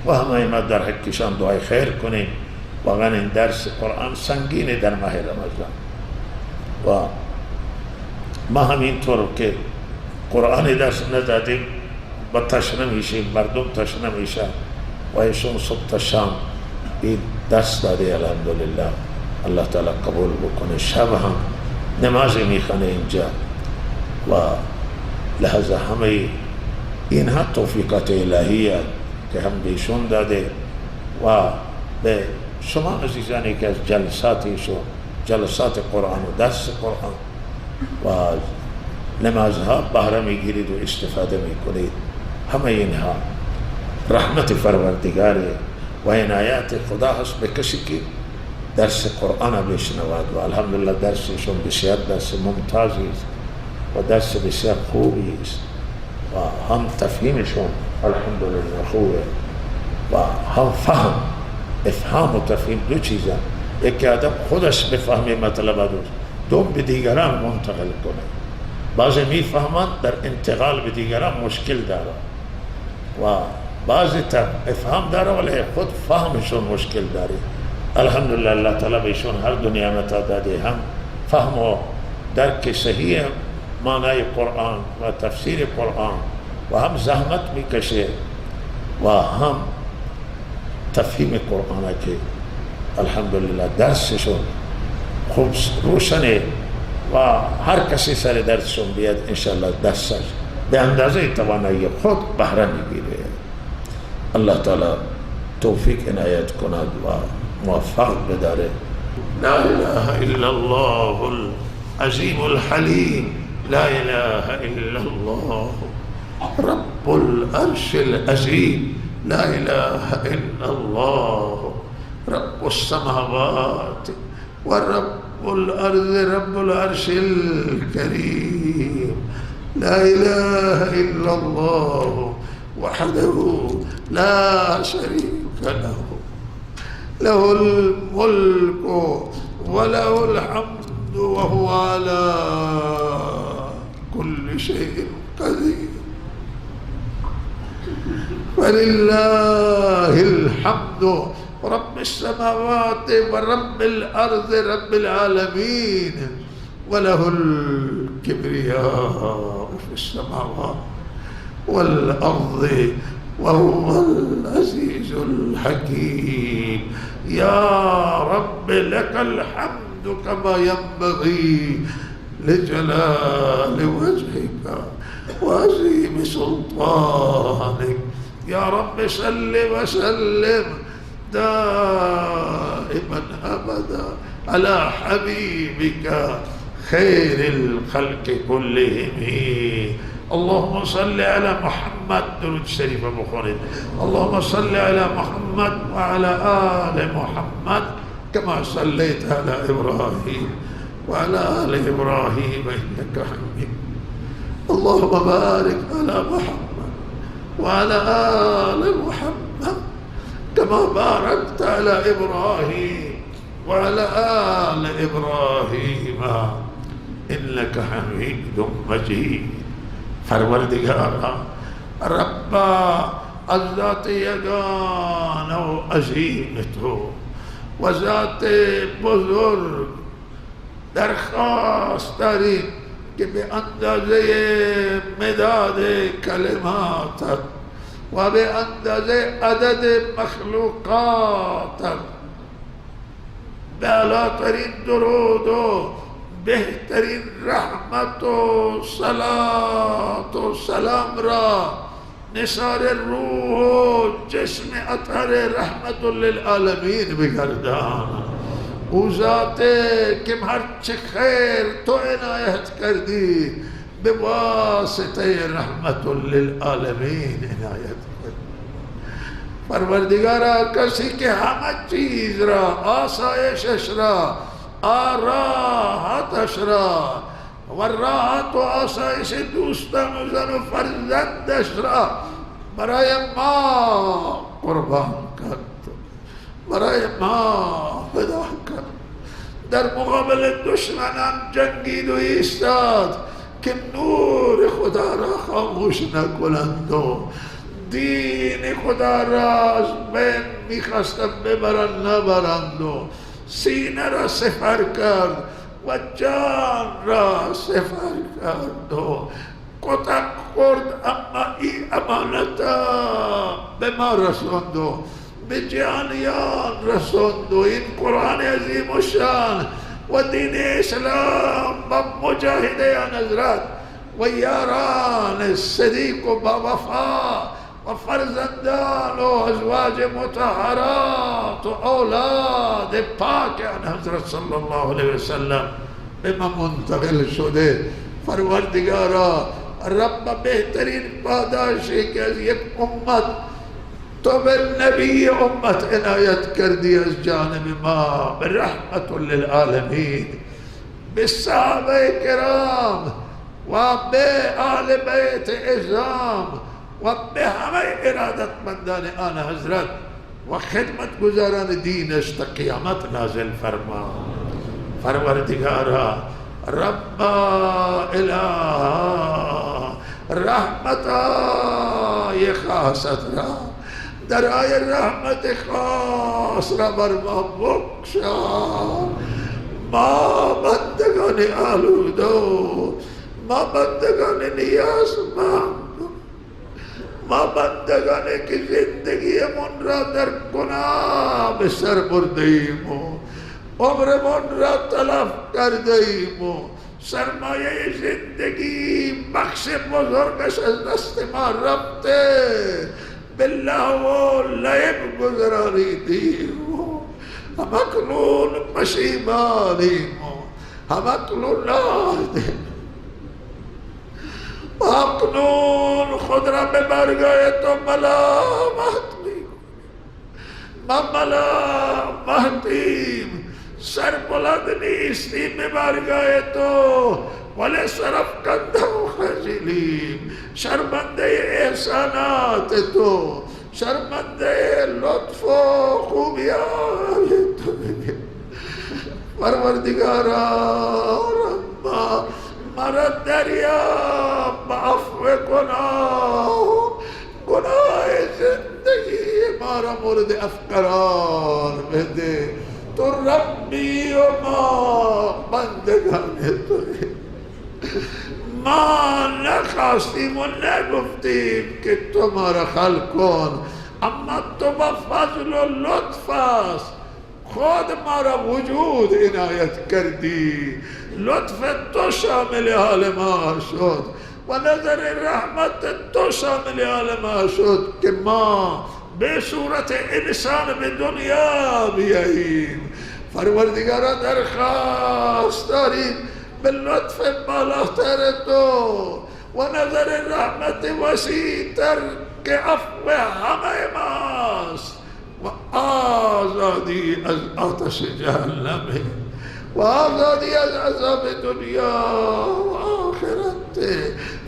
و همه ما در حقشان دعای خیر کنیم. واقعا این درس قرآن سنگینه در ماه رمضان و ما همینطور که قرآن درس ندادیم با تشنه میشیم، مردم تشنه میشن و ایشون صبح تا شام این درس داده. الحمدلله الله تعالی قبول بکنه. شب هم نماز میخونه اینجا و لحظه همه اینها توفیقات الهیه که هم بیشون داده و به شما عزیزانی که از جلسات قرآن و درس قرآن و نمازها بهره میگیرید و استفاده میکنید، همه اینها رحمت پروردگاره و عنایت خدا هست به کسی که درس قرآن بشنود و الحمدلله درسشون بسیار درس ممتازی است و درس بسیار خوبی است و هم تفهیمشون الحمدلله خوبه و هم افهام و تفهیم دو چیزه، یکی آدم خودش بفهمه مطلب دوست، دوم به دیگران منتقل کنه. بعضی میفهمند در انتقال به دیگران مشکل داره و بعضی افهام داره ولی خود فهمشون مشکل داره. الحمدلله الله تعالی بهشون هر دو نعمت داده، هم فهم و درک صحیح معنای قرآن و تفسیر قرآن و هم زحمت میکشه و هم تفهیم قرآن که الحمدلله درسشون خوب روشنه و هر کسی سر درسشون بیاد انشاءالله درسش به اندازه توانایی خود بهره میگیره. الله تعالی توفیق عنایت کند و موفق بداره. لا اله الا الله العظیم الحلیم، لا اله الا الله رب العرش العظیم، لا اله الا الله رب السماوات و رب الارض رب العرش الكريم، لا اله الا الله وحده لا شريك له، له الملك وله الحمد وهو على كل شيء قدير. فلله الحمد رب السماوات ورب الأرض رب العالمين، وله الكبرياء في السماوات والأرض وهو العزيز الحكيم. يا رب لك الحمد كما ينبغي لجلال وجهك وعظيم سلطانك. يا رب صل وسلم دائما أبدا على حبيبك خير الخلق كلهم. اللهم صل على محمد، درود شريف بخاري، اللهم صل على محمد وعلى آل محمد كما صليت على إبراهيم وعلى آل إبراهيم إنك حميد. اللهم بارك على محمد وعلى آل محمد كما باركت على إبراهيم وعلى آل إبراهيم إنك حميد مجيد. پروردگارا ربا از ذات یگانه و عظیم تو و ذات بزرگ درخواست داریم که به اندازه مداد کلماتت و به اندازه عدد مخلوقاتت بالاترین درود و بهترین رحمت و صلات و سلام را نثار روح و جسم اطهر رحمت للعالمین بگردان. او ذات که هرچه خیر تو عنایت کردی به واسطه رحمت للعالمین عنایت کردی. پروردگارا کسی که همه چیز را، آسایشش را، راحتش را و راحت و آسایش دوستان و زن و فرزندش را برای ما قربان کرد، برای ما فدا کرد. در مقابل دشمنان جنگید و ایستاد که نور خدا را خاموش نکنند و دین خدا را از بین میخواستند ببرند نبرند و سینه را سفر کرد و جان را سفر کرد و قطع خورد، اما این امانتا به ما رسوند و به جانیان رسوند و این قرآن عظیم و شان و دین اسلام با مجاهده حضرت و یاران صدیق و باوفا و فرزندان و ازواج مطهرات و اولاد پاک آن حضرت صلی الله علیه وسلم به ما منتقل شده. پروردگارا رب بهترین پاداشی که از یک امت تو به نبی امت عنایت کردی از جانب ما به رحمت للعالمین، به صحابه کرام و به آل بیت اعظام و به همه ارادتمندان آن حضرت و خدمت گزاران دینش تا قیامت نازل فرما. پروردگارا ربا اله رحمتای خاصت را درای رحمت خاص را بر ما بکشا. ما بندگان آلودو، ما بندگان نیازمند، ما بندگانی که زندگی من را در گناه به سر برده ایم و عمرمون را تلف کرده ایم و سرمایه زندگی بخش بزرگش از دست ما رفته، بالله و لعب گذراریدیم و همکنون پشیمانیم و همکنون ناهدیم و همکنون خود را به برگاه تو ملامت میکنیم. ما ملامتیم، سر بلند نیستیم به برگاه تو، ولی سرفکنده و خجلیم، شرمنده احسانات تو، شرمنده لطف و خوبیان تو. پروردگارا ربا مرا دریاب با عفو گناه زندگی مارا مورد افقرار بده. تو ربی و ما بندگان توی. ما نخواستیم و نگفتیم که تو ما را خلق کن، اما تو با فضل و لطف است خود ما را وجود عنایت کردی. لطف تو شامل حال ما شد و نظر رحمت تو شامل حال ما شد که ما به صورت انسان به دنیا بیاییم. پروردگارا درخواست داریم به لطف بالاتر تو و نظر رحمت وسیع‌تر که عفو همه ماست و آزادی از آتش جهنم و آزادی از عذاب دنیا و آخرت.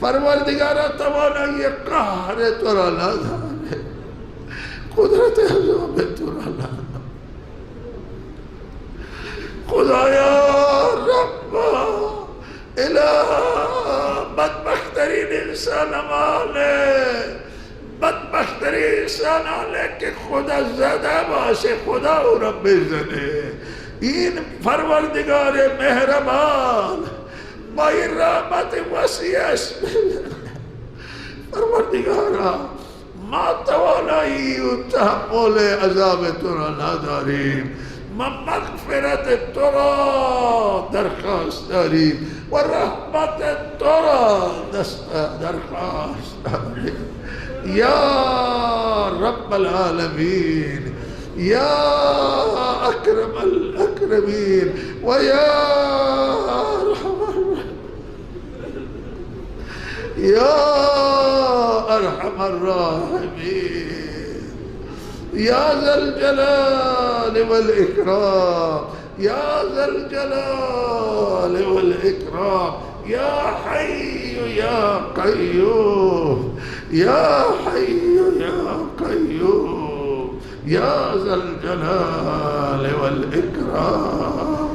پروردگارا توانایی قهر تو را نداره، قدرت عذاب تو را نداره. خدایا ربا اله بدبخترین انسان ماله، بدبخترین انسان ماله که خدا زده باشه خدا او را بزنه. این پروردگار مهربان با این رحمت وسیعش پروردگارا ما توانایی و تحمل عذاب تو را نداریم، ما مغفرت تو را درخواست داریم و رحمت تو را درخواست داریم. یا رب العالمین، یا اکرم الاکرمین و یا ارحم الراحمین، یا ذا الجلال والإكرام، یا ذا الجلال والإكرام، یا حی یا قیوم، یا حی یا قیوم، یا ذا الجلال والإكرام.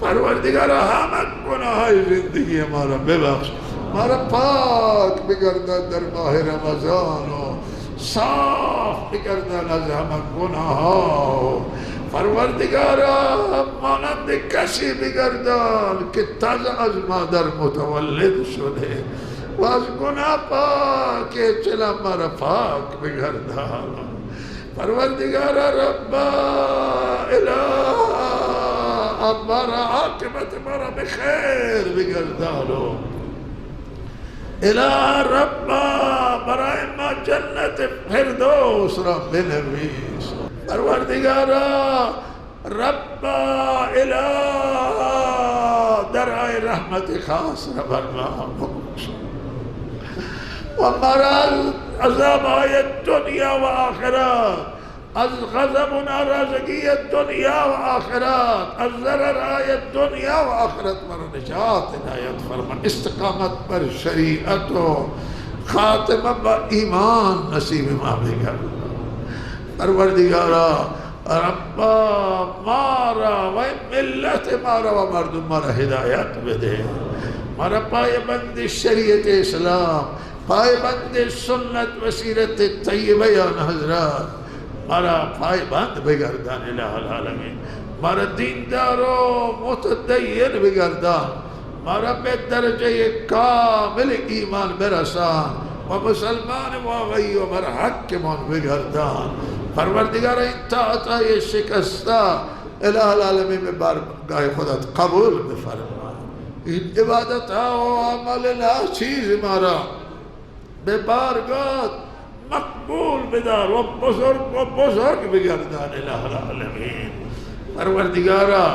پروردگارا همه گناههای زندگی ما را ببخش، ما را پاک بگردان در ماه رمضان و صاف بگردان از همه گناه ها. پروردگارا مانند کسی بگردان که تازه از مادر متولد شده و از گناه پاک چلا ما را پاک بگردان. پروردگارا ربا اله ما را عاقبت ما را بخیر بگردان. الہ ربا برائے ما جنت فردوس را بنویس پروردگارا ربا الہ درائے رحمت خاص را برما ومرا عذاب آیت دنیا و آخرات از غضب ناراضگی دنیا و آخرت از ضرر آیت دنیا و آخرت مرا نجات عنایت فرما استقامت پر شریعت و خاتمہ با ایمان نصیب ما بگر پروردگارا ربا مارا و ملت مارا و مردم مارا ہدایت بده مارا پای بند شریعت اسلام پای بند سنت و سیرت طیبیان حضرات مارا پای بند بگردان الہ العالمین مارا دیندار و متدین بگردان مارا به درجه کامل ایمان برسان و مسلمان واقعی و بر حق من بگردان پروردگار اطاعتای شکسته الہ العالمین میں بارگاہ خودت قبول بفرما این عبادت و عمل چیز مارا به بارگاه مقبول بدار و بزرگ بگردان الہ العالمین پروردگارا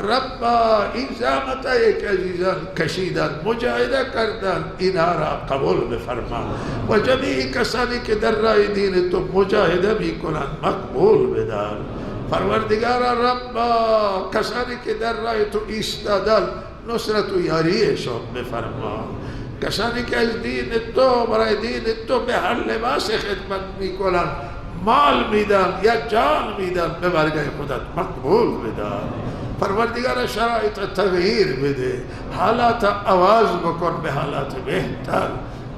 ربا این زحمت ایک عزیزان کشیدن مجاہدہ کردن اینها را قبول بفرما و جمیع کسانی که در راه دین تو مجاهده میکنند مقبول بدار پروردگارا ربا کسانی که در راه تو ایستادن نصرت و یاریشان بفرما کسانی که از دین تو برای دین تو به هر لباس خدمت میکنند مال میدن یا جان میدن به بارگاه خودت مقبول بدار پروردگار شرایط تغییر بده حالات آواز بکن به حالات بهتر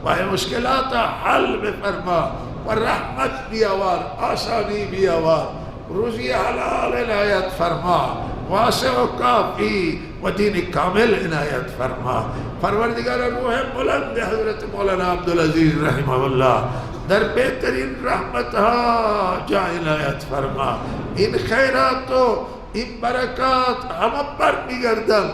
و مشکلات حل بفرما و رحمت بیاور آسانی بیاور روزی حلال عنایت فرما واسع و کافی و دین کامل عنایت فرما پروردگار روح بلند حضرت مولانا عبدالعزیز رحمه الله در بهترین رحمت ها جا عنایت فرما این خیرات و این برکات همه بر میگردن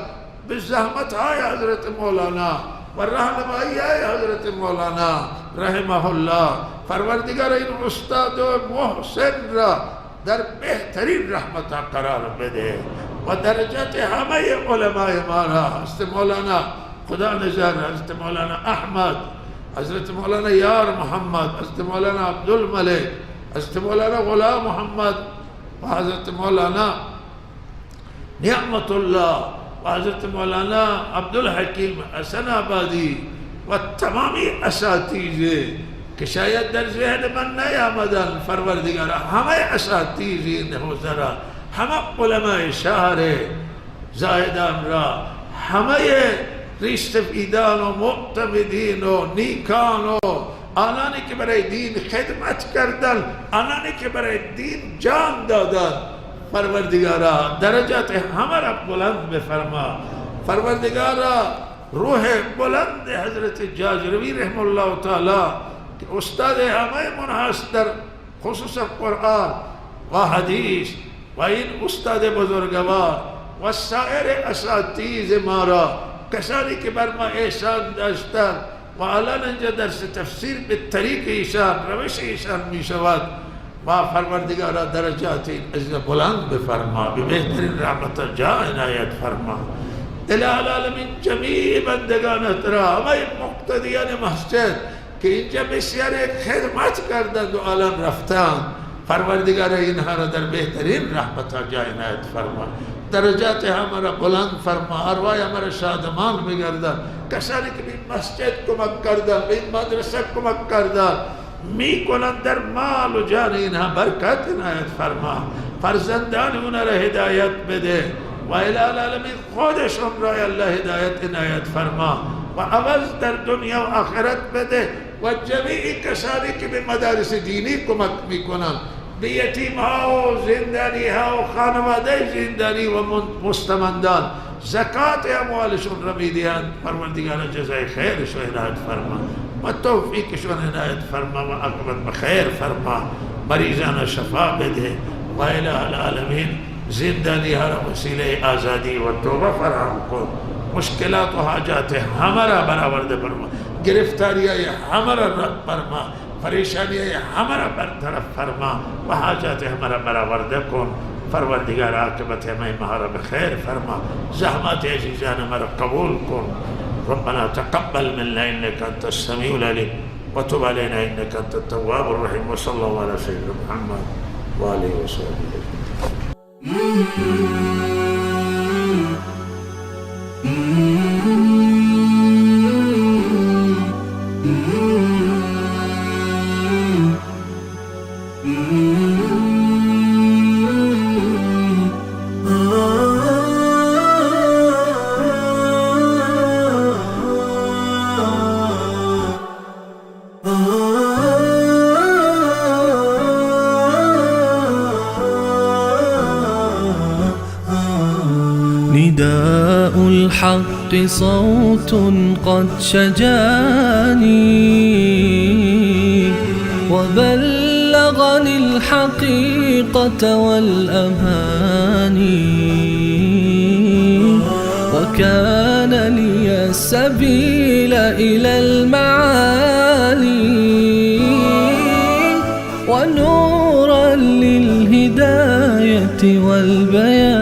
به زحمت های حضرت مولانا و رهنمایی های حضرت مولانا رحمه الله پروردگار این استاد و محسن را در بهترین رحمت ها قرار بده و درجات همه علماء ما را حضرت مولانا خدا نجار حضرت مولانا احمد حضرت مولانا یار محمد حضرت مولانا عبدالملک حضرت مولانا غلام محمد و حضرت مولانا نعمت الله و حضرت مولانا عبدالحکیم حسن آبادی و تمامی اساتید که شاید در ذهن من نیامدن پروردگار همه اساتید این حوزه همه علماء شهر زاهدان را همه ریشتفیدان و معتمدین و نیکان و آنانی که برای دین خدمت کردن آنانی که برای دین جان دادن پروردگارا درجات همه را بلند بفرما پروردگارا روح بلند حضرت جاجروی رحمه الله تعالی که استاد همه من هست در خصوص قرآن و حدیث و این استاد بزرگوار و سایر اساتید ما را کسانی که بر ما احسان داشتند و الان اینجا درس تفسیر به طریق ایشان روش ایشان می شود و پروردگارا درجات این عزیز بلند بفرما به بهترین رحمت جا عنایت فرما الہ العالمین جمیع بندگانت را همه مقتدیان مسجد که اینجا بسیار خدمت کردند و الان رفتند پروردگارا اینها را در بهترین رحمت جا عنایت فرما درجات همه را بلند فرما ارواح همه را شادمان بگردن کسانی که به مسجد کمک کردن به این مدرسه کمک کردن میکنند در مال و جان اینها برکت عنایت فرما فرزندان اونها را هدایت بده و الی العالمین خودشون را الله هدایت عنایت فرما و عوض در دنیا و آخرت بده و جمیع کسانی که به مدارس دینی کمک میکنند به یتیم ها و زندانی ها و خانواده زندانی و مستمندان زکات اموالشون را میدهند پروردگار جزای خیرشون عنایت فرما و توفیقشون عنایت فرما و عاقبت بخیر فرما مریضان شفا بده و الی العالمین زندانی ها را وسیله آزادی و توبه فراهم کن مشکلات و حاجات همه را برآورده فرما गिरफ्तारी हमारा रब फरमा, परेशानी हमारा बरतरफ फरमा, वहाजत हमारा बराबर देखुन। परवरदिगार आक़िबत हमें महारा बखैर फरमा, ज़हमत अज़ीज़ान हमारा कबूल कुन। रब्बना तक़ब्बल मिन्ना इन्नका अंतस समीउल अलीम व तुब अलैना इन्नका अंतत तव्वाबुर रहीम। व सल्लल्लाहु अला सय्यिदिना मुहम्मद व आलिहि व सहबिहि। نداء الحق صوت قد شجاني وبلغني الحقيقة والأماني، وكان لي السبيل إلى المعالي ونورا للهداية والبيان.